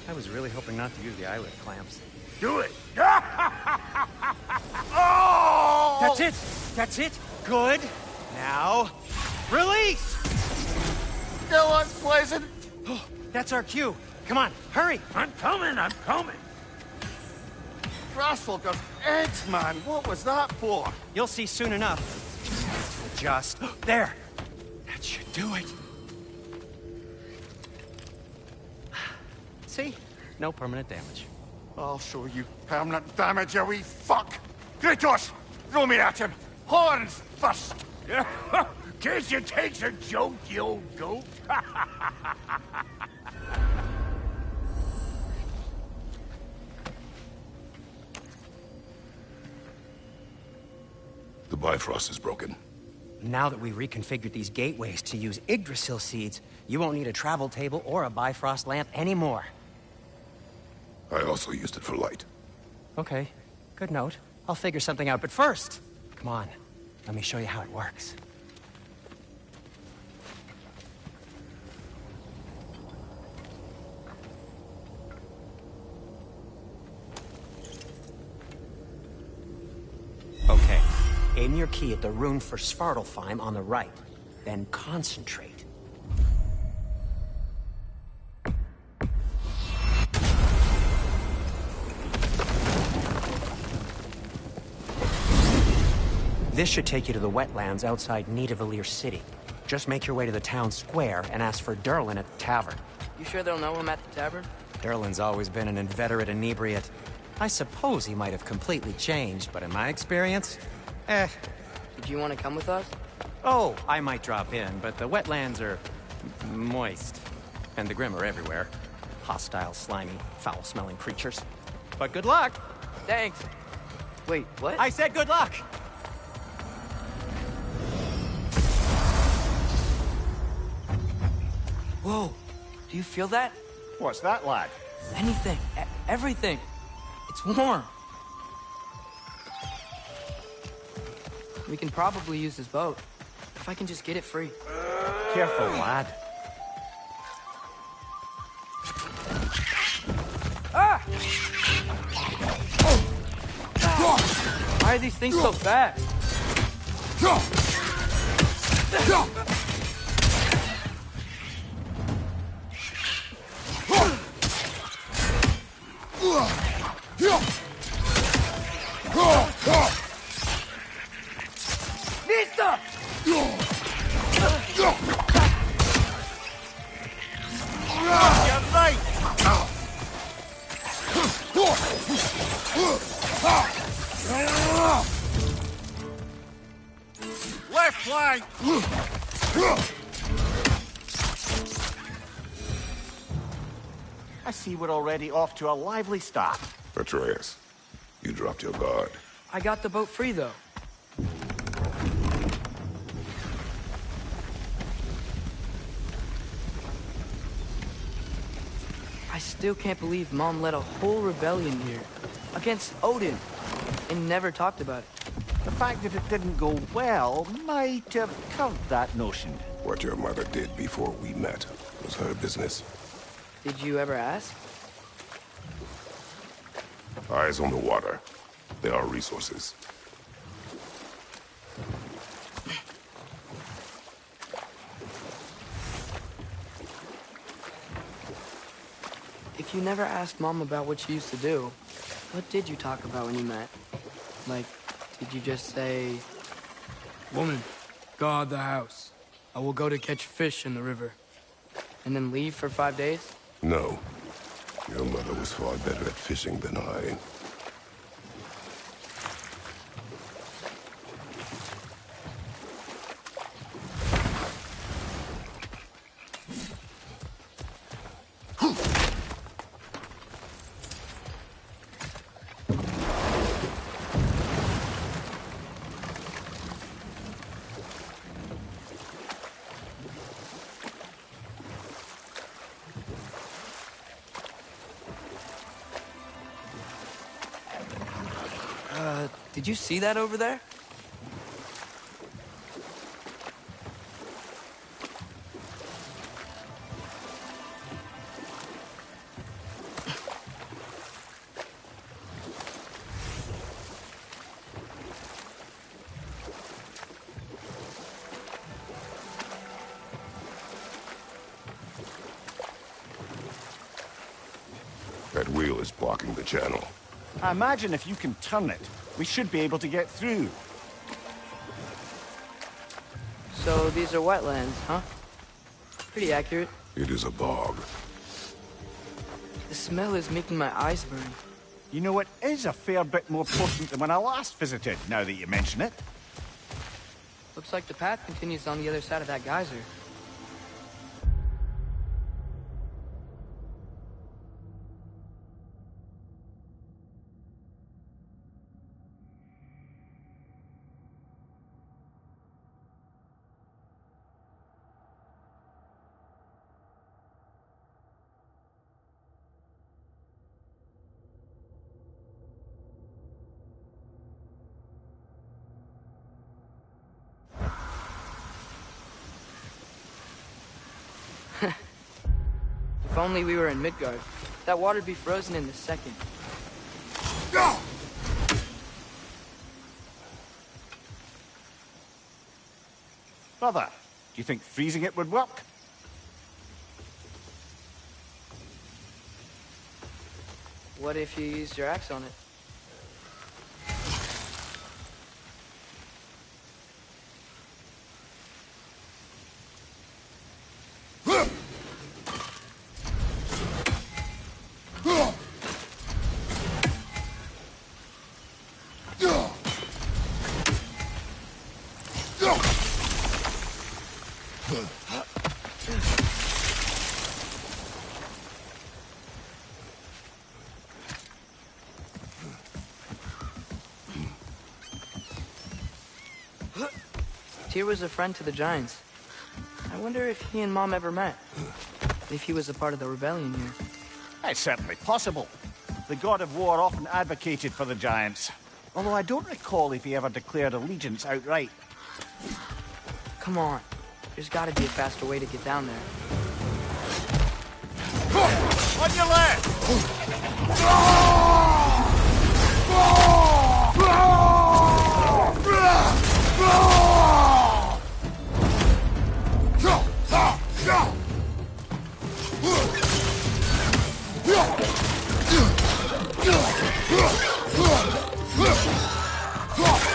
I was really hoping not to use the eyelid clamps. Do it! Oh! That's it! That's it! Good! Now, release! Still unpleasant. Oh, that's our cue. Come on, hurry! I'm coming! Grassfolker's eggs, man. What was that for? You'll see soon enough. Just there. That should do it. See? No permanent damage. I'll show you permanent damage, you wee fuck! Kratos! Throw me at him! Horns first! Guess you takes a joke, you old goat. The Bifrost is broken. Now that we've reconfigured these gateways to use Yggdrasil seeds, you won't need a travel table or a Bifrost lamp anymore. I also used it for light. Okay, good note. I'll figure something out, but first, come on, let me show you how it works. Okay, aim your key at the rune for Svartalfheim on the right, then concentrate. This should take you to the wetlands outside Nidavellir City. Just make your way to the town square and ask for Derlin at the tavern. You sure they'll know him at the tavern? Derlin's always been an inveterate inebriate. I suppose he might have completely changed, but in my experience, Did you want to come with us? Oh, I might drop in, but the wetlands are moist. And the Grim are everywhere. Hostile, slimy, foul-smelling creatures. But good luck! Thanks. Wait, what? I said good luck! Whoa, do you feel that? What's that, lad? Anything, everything. It's warm. We can probably use this boat. If I can just get it free. Careful, lad. Ah! Why are these things so fast? Listo! Left flank! I see we're already off to a lively start. Atreus, you dropped your guard. I got the boat free, though. I still can't believe Mom led a whole rebellion here. Against Odin. And never talked about it. The fact that it didn't go well might have curbed that notion. What your mother did before we met was her business. Did you ever ask? Eyes on the water. There are resources. If you never asked Mom about what she used to do, what did you talk about when you met? Like, did you just say... Woman, guard the house. I will go to catch fish in the river. And then leave for 5 days? No. Your mother was far better at fishing than I. Did you see that over there? That wheel is blocking the channel. I imagine if you can turn it, we should be able to get through. So these are wetlands, huh? Pretty accurate. It is a bog. The smell is making my eyes burn. You know, it is a fair bit more potent than when I last visited, now that you mention it. Looks like the path continues on the other side of that geyser. If only we were in Midgard. That water'd be frozen in a second. Brother, do you think freezing it would work? What if you used your axe on it? Tyr was a friend to the Giants. I wonder if he and Mom ever met. If he was a part of the rebellion here. It's certainly possible. The god of war often advocated for the Giants. Although I don't recall if he ever declared allegiance outright. Come on. There's gotta be a faster way to get down there. On your left!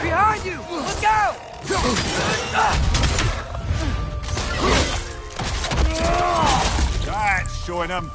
Behind you! Look out! Giants showing him.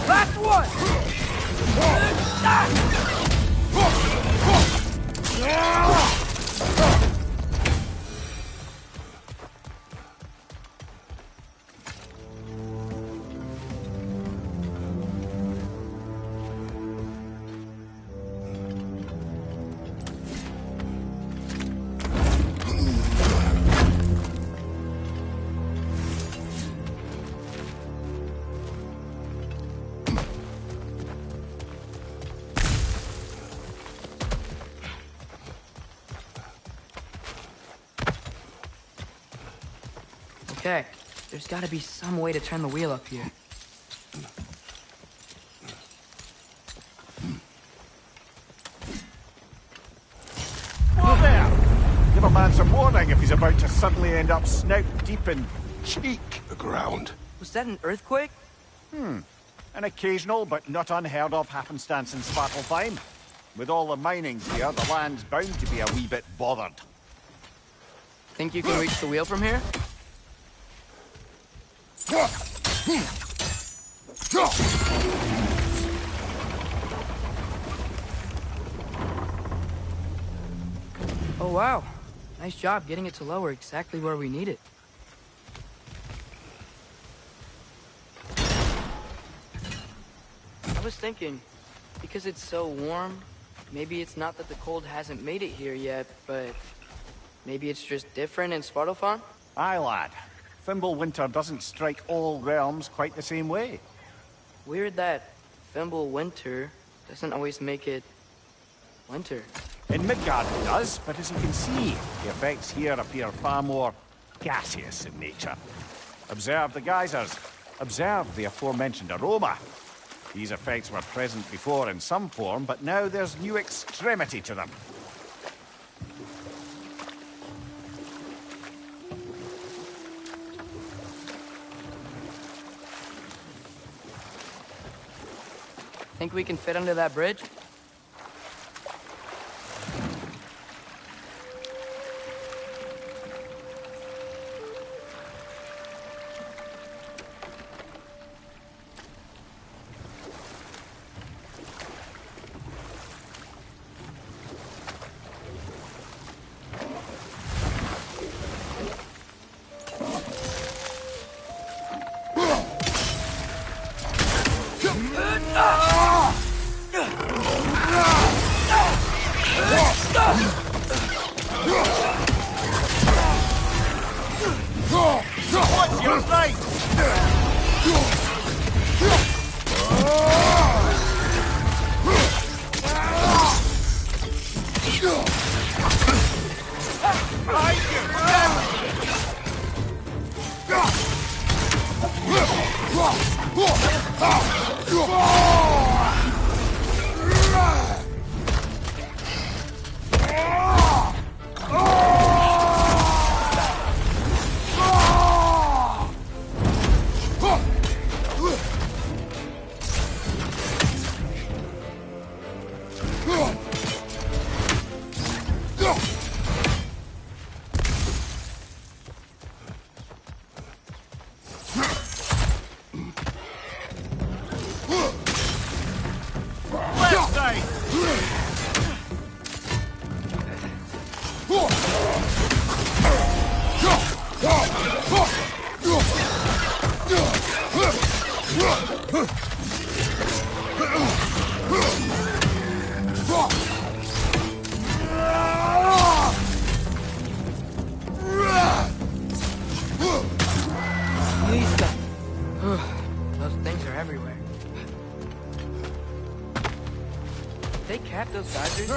Last one! Okay, there's gotta be some way to turn the wheel up here. Whoa there! Give a man some warning if he's about to suddenly end up snout deep in cheek. The ground. Was that an earthquake? An occasional but not unheard of happenstance in Svartalfheim. With all the mining here, the land's bound to be a wee bit bothered. Think you can reach the wheel from here? Oh wow, nice job getting it to lower exactly where we need it. I was thinking, because it's so warm, maybe it's not that the cold hasn't made it here yet, but maybe it's just different in Svartalfheim? Aye, lad. Fimbulwinter doesn't strike all realms quite the same way. Weird that Fimbulwinter doesn't always make it winter. In Midgard it does, but as you can see, the effects here appear far more gaseous in nature. Observe the geysers. Observe the aforementioned aroma. These effects were present before in some form, but now there's new extremity to them. Think we can fit under that bridge? What's your sight? Those things are everywhere. They cap those geysers?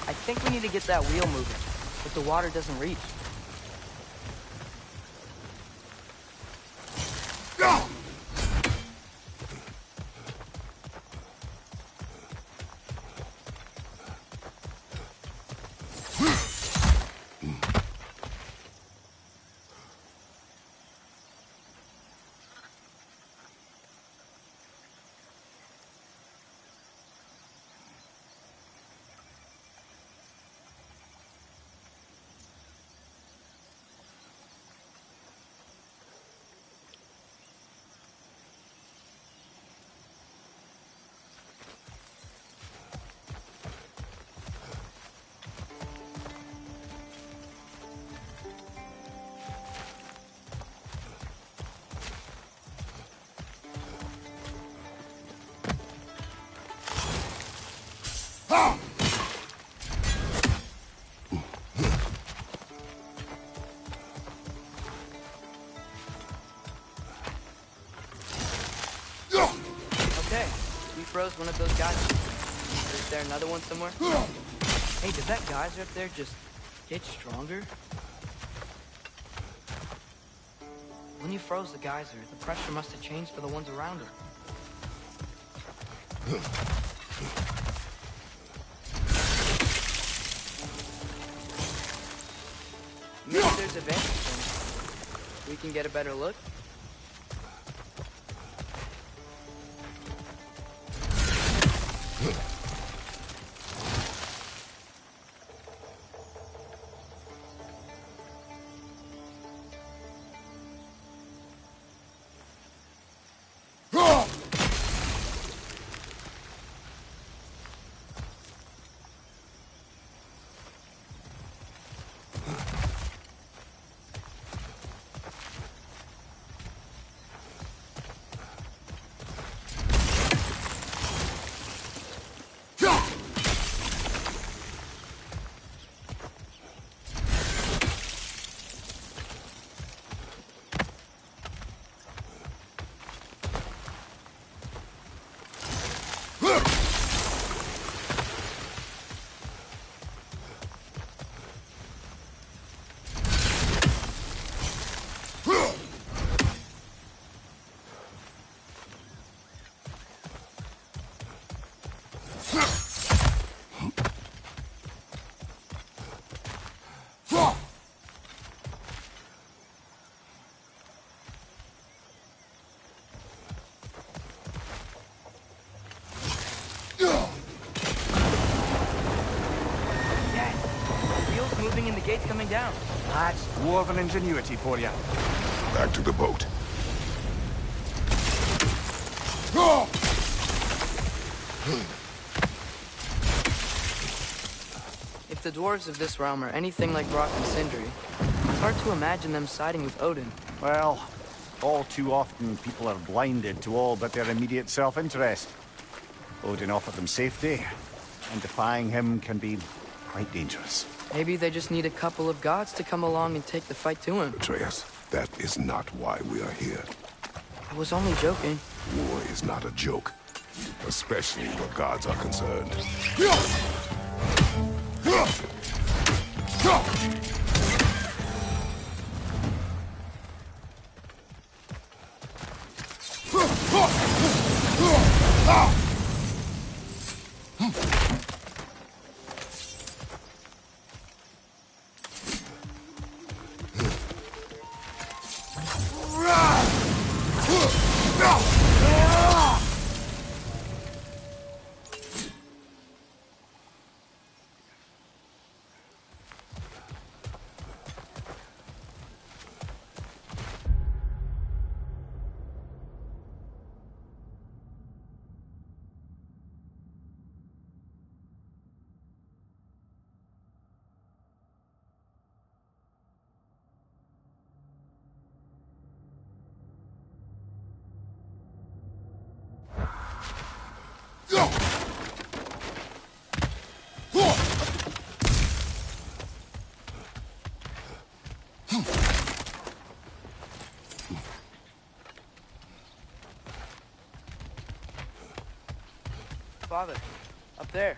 I think we need to get that wheel moving, but the water doesn't reach. Okay, we froze one of those guys. Is there another one somewhere? Hey, did that geyser up there just get stronger? When you froze the geyser, the pressure must have changed for the ones around her. Maybe there's a vantage point. We can get a better look. Moving and the gate's coming down. That's dwarven ingenuity for you. Back to the boat. If the dwarves of this realm are anything like Rock and Sindri, it's hard to imagine them siding with Odin. Well, all too often people are blinded to all but their immediate self-interest. Odin offered them safety, and defying him can be quite dangerous. Maybe they just need a couple of gods to come along and take the fight to him. Atreus, that is not why we are here. I was only joking. War is not a joke, especially where gods are concerned. Father, up there.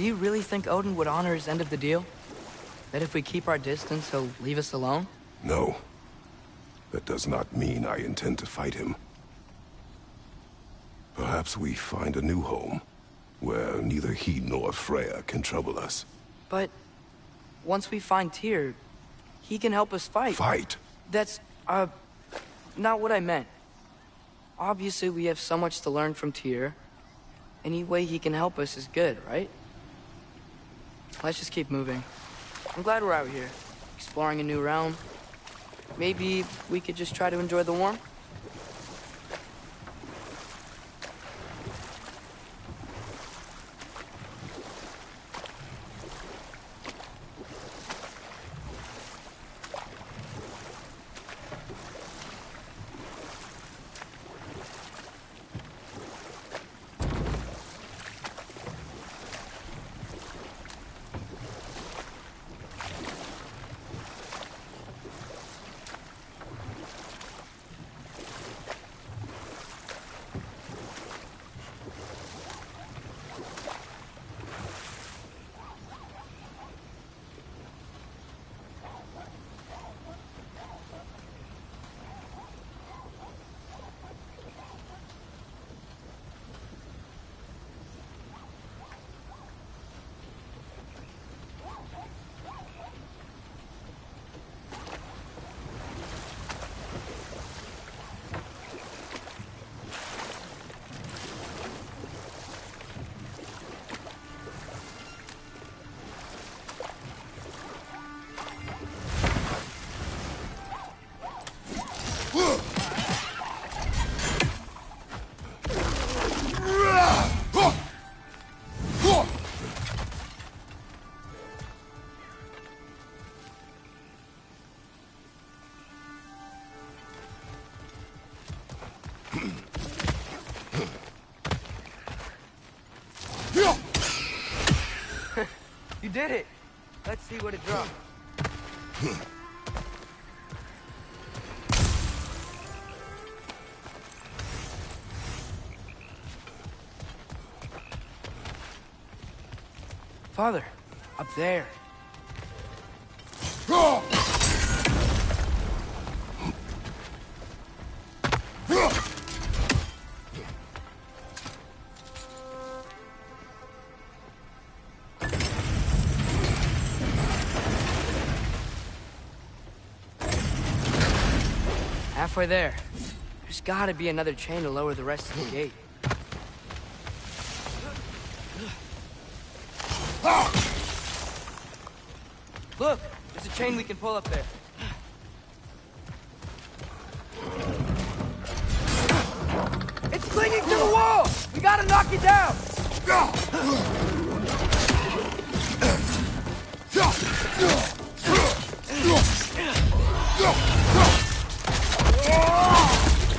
you really think Odin would honor his end of the deal? That if we keep our distance, he'll leave us alone? No. That does not mean I intend to fight him. Perhaps we find a new home, where neither he nor Freya can trouble us. But once we find Tyr, he can help us fight. Fight? That's, not what I meant. Obviously, we have so much to learn from Tyr. Any way he can help us is good, right? Let's just keep moving. I'm glad we're out here, exploring a new realm. Maybe we could just try to enjoy the warmth? You did it! Let's see what it dropped. Father, up there. Halfway there. There's gotta be another chain to lower the rest of the gate. Look! There's a chain we can pull up there. It's clinging to the wall! We gotta knock it down!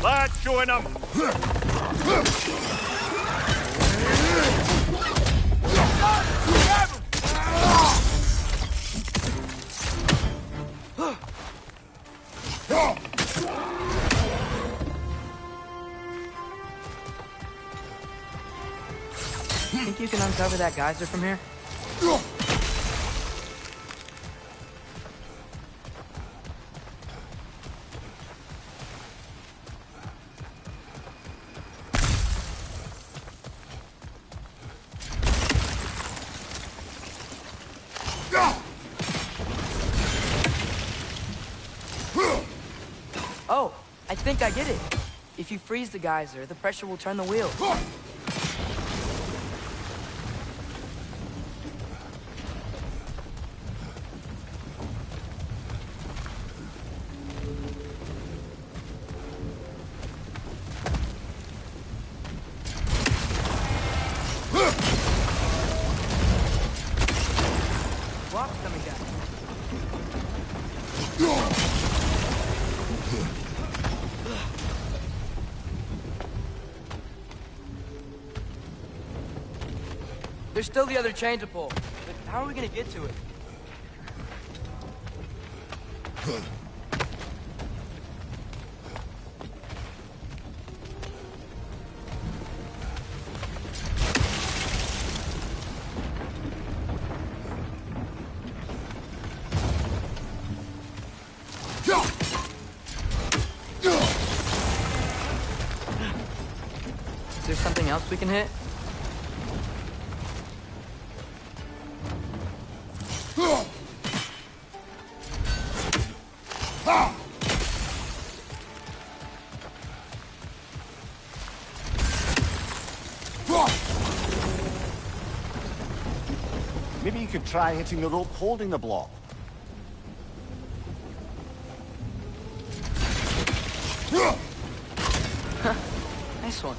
Let's join them! Think you can uncover that geyser from here? Oh, I think I get it. If you freeze the geyser, the pressure will turn the wheel. Rock's coming down. There's still the other chain to pull, but how are we gonna get to it? else we can hit? Maybe you could try hitting the rope holding the block. Nice one.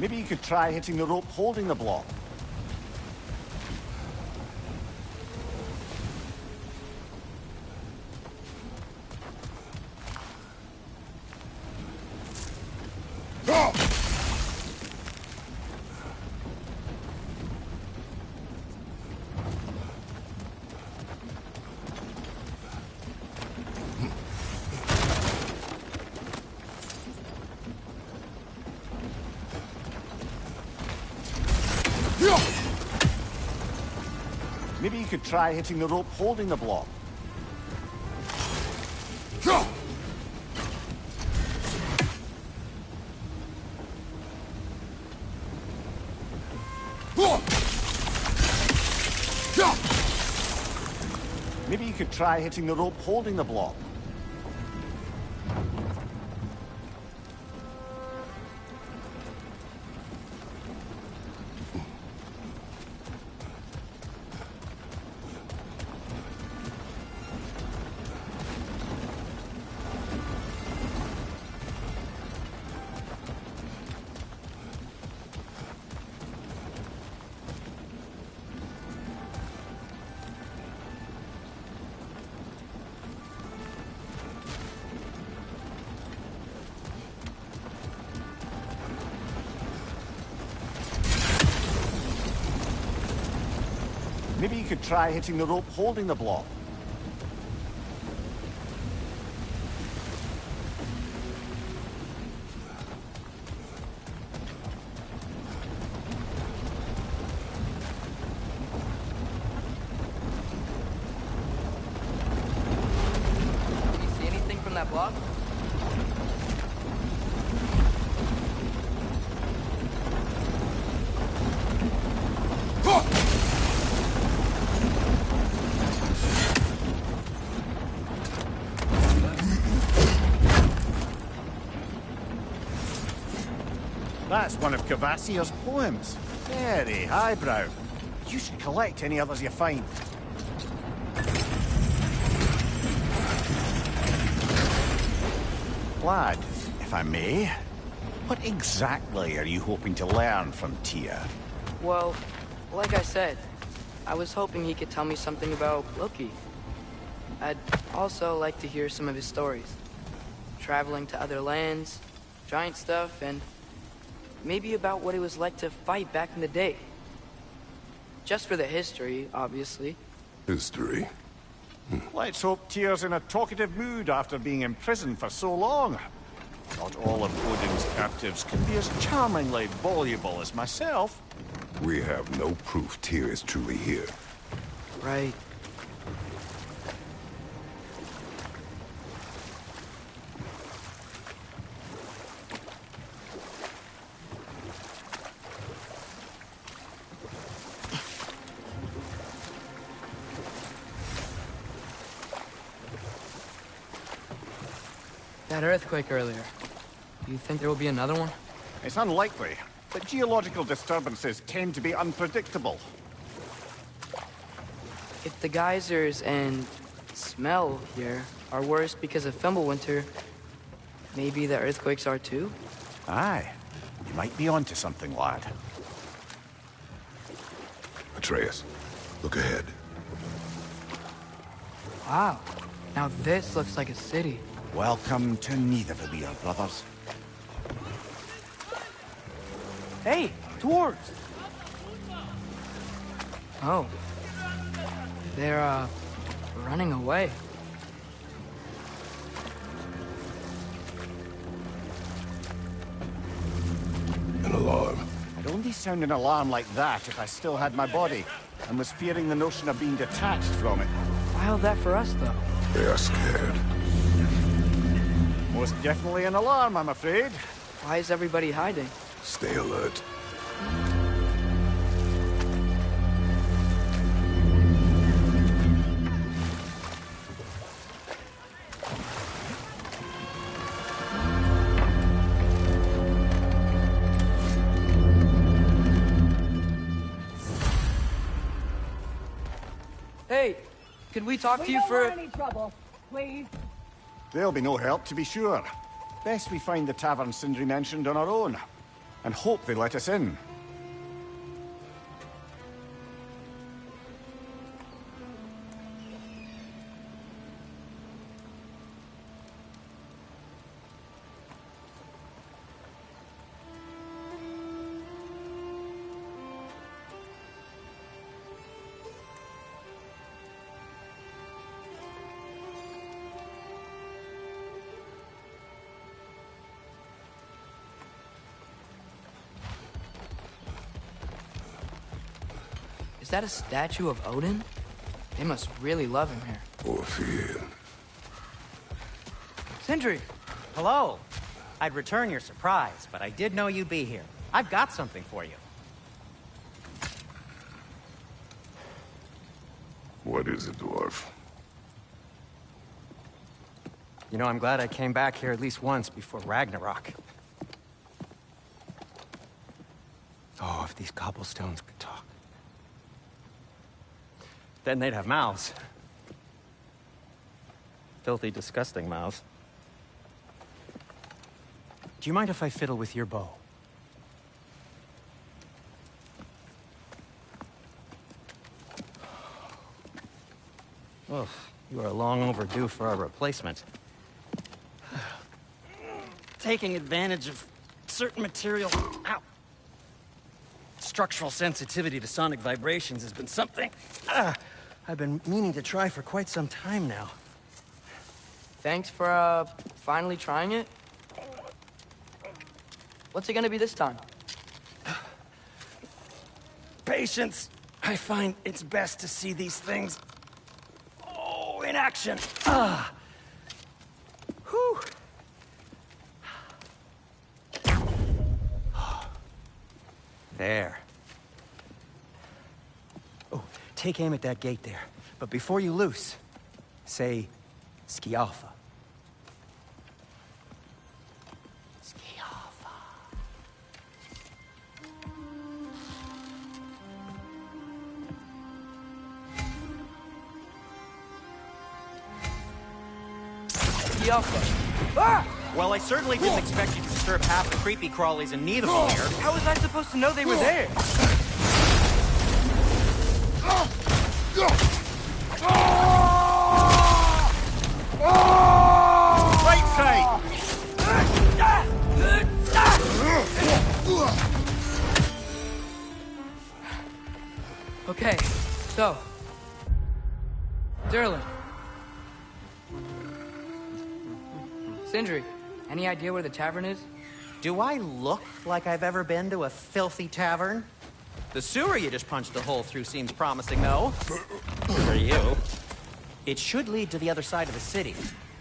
Maybe you could try hitting the rope holding the block. Maybe you could try hitting the rope holding the block. Maybe you could try hitting the rope holding the block. Maybe you could try hitting the rope holding the block. Can you see anything from that block? That's one of Cavassier's poems. Very highbrow. You should collect any others you find. Lad, if I may, what exactly are you hoping to learn from Tyr? Well, like I said, I was hoping he could tell me something about Loki. I'd also like to hear some of his stories. Traveling to other lands, giant stuff, and maybe about what it was like to fight back in the day. Just for the history, obviously. History? Let's hope Tyr's in a talkative mood after being imprisoned for so long. Not all of Odin's captives can be as charmingly voluble as myself. We have no proof Tyr is truly here. Right. That earthquake earlier. Do you think there will be another one? It's unlikely, but geological disturbances tend to be unpredictable. If the geysers and smell here are worse because of Fimbulwinter, maybe the earthquakes are too? Aye. You might be onto something, lad. Atreus, look ahead. Wow. Now this looks like a city. Welcome to Nidavellir, brothers. Hey, dwarves! Oh. They're, running away. An alarm. I'd only sound an alarm like that if I still had my body, and was fearing the notion of being detached from it. Why all that for us, though? They are scared. Most definitely an alarm, I'm afraid. Why is everybody hiding? Stay alert. Hey, could we talk to you for... any trouble, please. There'll be no help, to be sure. Best we find the tavern Sindri mentioned on our own, and hope they let us in. Is that a statue of Odin? They must really love him here. Or fear. Sindri! Hello. I'd return your surprise, but I did know you'd be here. I've got something for you. What is it, dwarf? You know, I'm glad I came back here at least once before Ragnarok. Oh, if these cobblestones could talk. Then they'd have mouths. Filthy, disgusting mouths. Do you mind if I fiddle with your bow? Oh, you are long overdue for a replacement. Taking advantage of certain material... Ow! Structural sensitivity to sonic vibrations has been something I've been meaning to try for quite some time now. Thanks for, finally trying it. What's it gonna be this time? Patience. I find it's best to see these things... Oh, in action. Whew. There. Oh, take aim at that gate there. But before you loose, say, Skialfa. Skialfa. Skialfa. Ah! Well, I certainly didn't expect you to disturb half the creepy crawlies in Nidavellir. How was I supposed to know they were there? Right side! Okay, so... Durlin. Sindri, any idea where the tavern is? Do I look like I've ever been to a filthy tavern? The sewer you just punched a hole through seems promising, though. For you. It should lead to the other side of the city.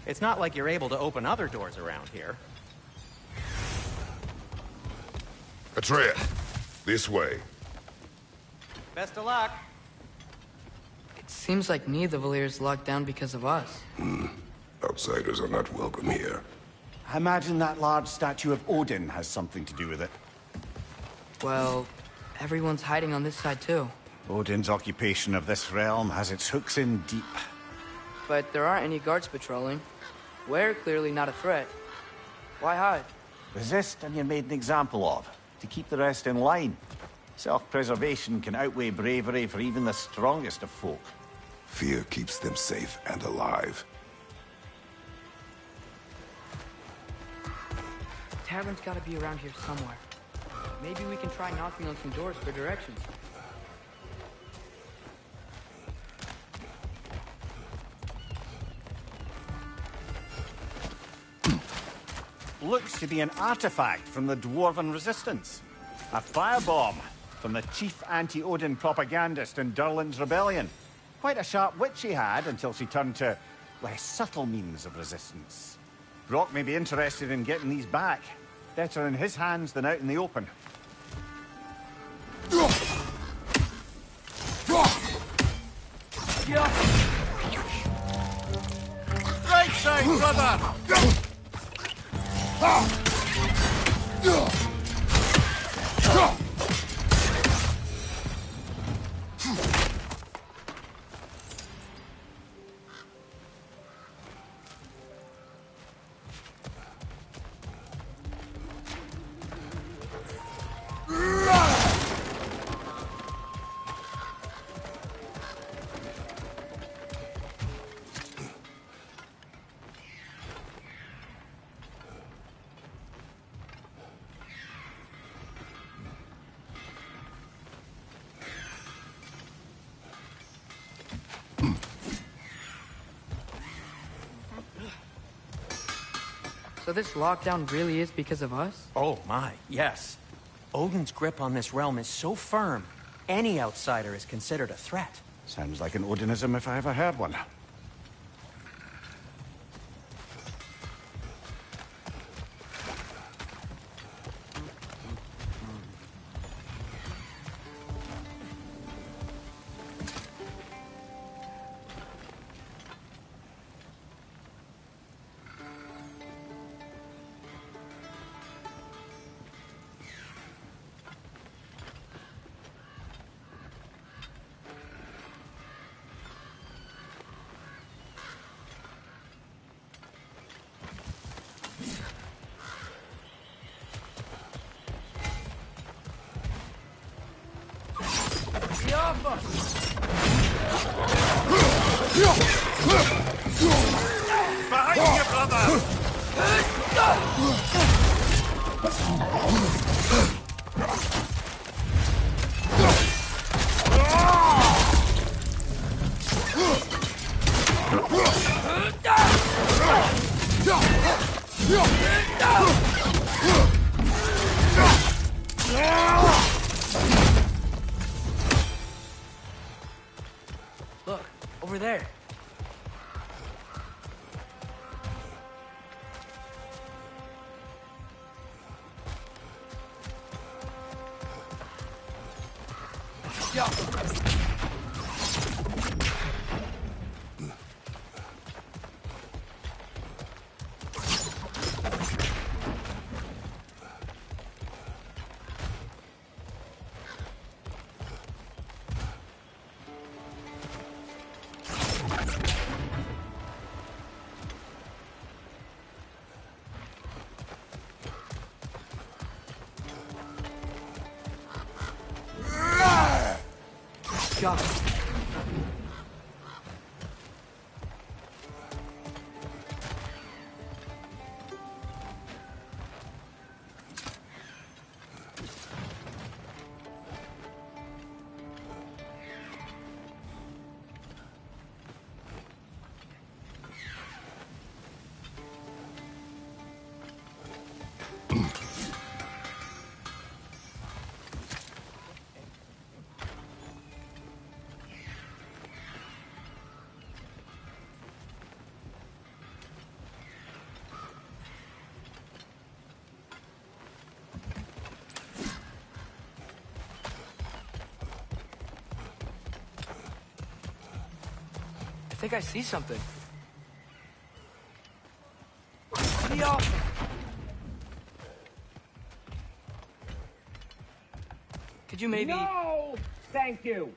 It's not like you're able to open other doors around here. Atreus, this way. Best of luck. It seems like Nidavellir is locked down because of us. Outsiders are not welcome here. I imagine that large statue of Odin has something to do with it. Well, everyone's hiding on this side too. Odin's occupation of this realm has its hooks in deep. but there aren't any guards patrolling. We're clearly not a threat. Why hide? Resist and you're made an example of, to keep the rest in line. Self-preservation can outweigh bravery for even the strongest of folk. Fear keeps them safe and alive. Tavern's gotta be around here somewhere. Maybe we can try knocking on some doors for directions. Looks to be an artifact from the Dwarven Resistance. A firebomb from the chief anti-Odin propagandist in Durlin's rebellion. Quite a sharp wit she had until she turned to less subtle means of resistance. Brock may be interested in getting these back. Better in his hands than out in the open. Right side, brother! So this lockdown really is because of us? Oh my, yes. Odin's grip on this realm is so firm, any outsider is considered a threat. Sounds like an Odinism if I ever heard one. Behind you, brother! Look, over there. God. I think I see something. Leo! Could you maybe... No! Thank you!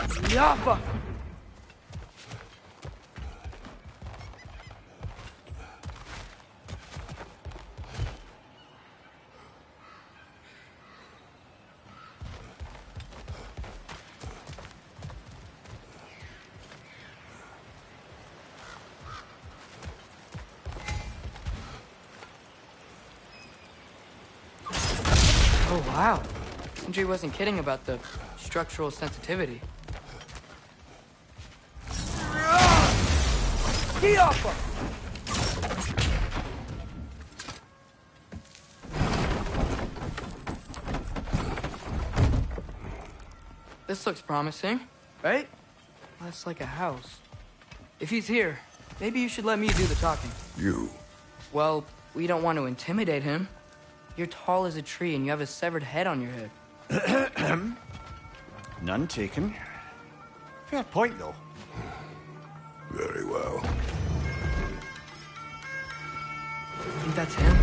Yappa! Oh, wow. Sindri wasn't kidding about the structural sensitivity. Yappa! This looks promising, right? Less like a house. If he's here, maybe you should let me do the talking. You? Well, we don't want to intimidate him. You're tall as a tree and you have a severed head on your head. None taken. Fair point, though. Very well. Think that's him?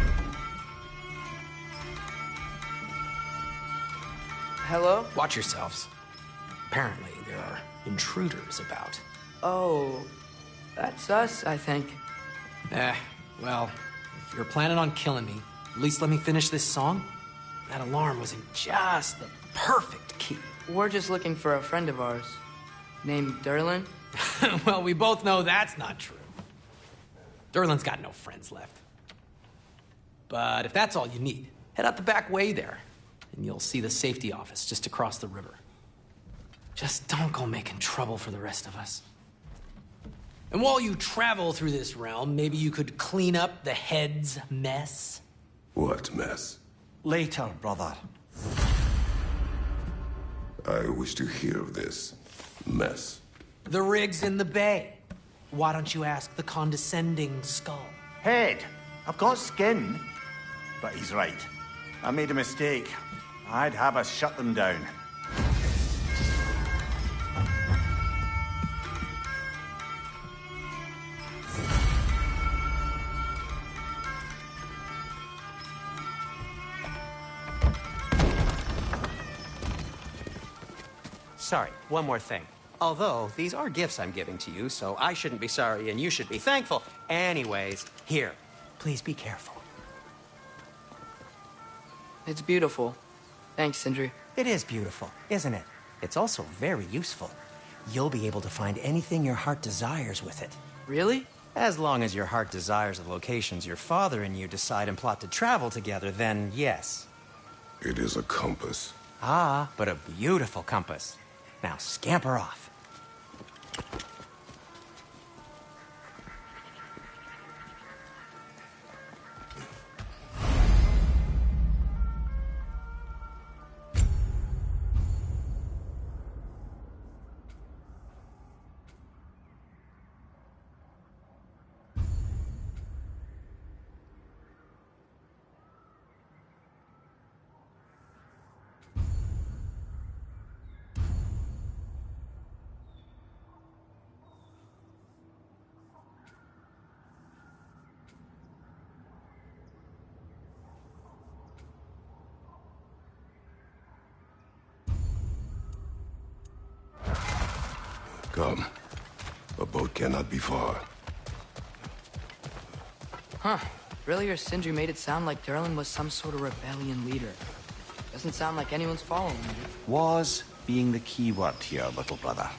Hello? Watch yourselves. Apparently, there are intruders about. Oh, that's us, I think. Well, if you're planning on killing me, at least let me finish this song. That alarm was in just the perfect key. We're just looking for a friend of ours, named Durlin. Well, we both know that's not true. Durlin's got no friends left. But if that's all you need, head out the back way there, and you'll see the safety office just across the river. Just don't go making trouble for the rest of us. And while you travel through this realm, maybe you could clean up the head's mess? What mess? Later, brother. I wish to hear of this mess. The rig's in the bay. Why don't you ask the condescending skull? Head, I've got skin. But he's right. I made a mistake. I'd have us shut them down. Sorry, one more thing. Although, these are gifts I'm giving to you, so I shouldn't be sorry and you should be thankful. Anyways, here, please be careful. It's beautiful. Thanks, Sindri. It is beautiful, isn't it? It's also very useful. You'll be able to find anything your heart desires with it. Really? As long as your heart desires the locations your father and you decide and plot to travel together, then yes. It is a compass. Ah, but a beautiful compass. Now scamper off. Come. A boat cannot be far. Huh. Earlier, Sindri made it sound like Durlin was some sort of rebellion leader. Doesn't sound like anyone's following him. Was being the key word here, little brother.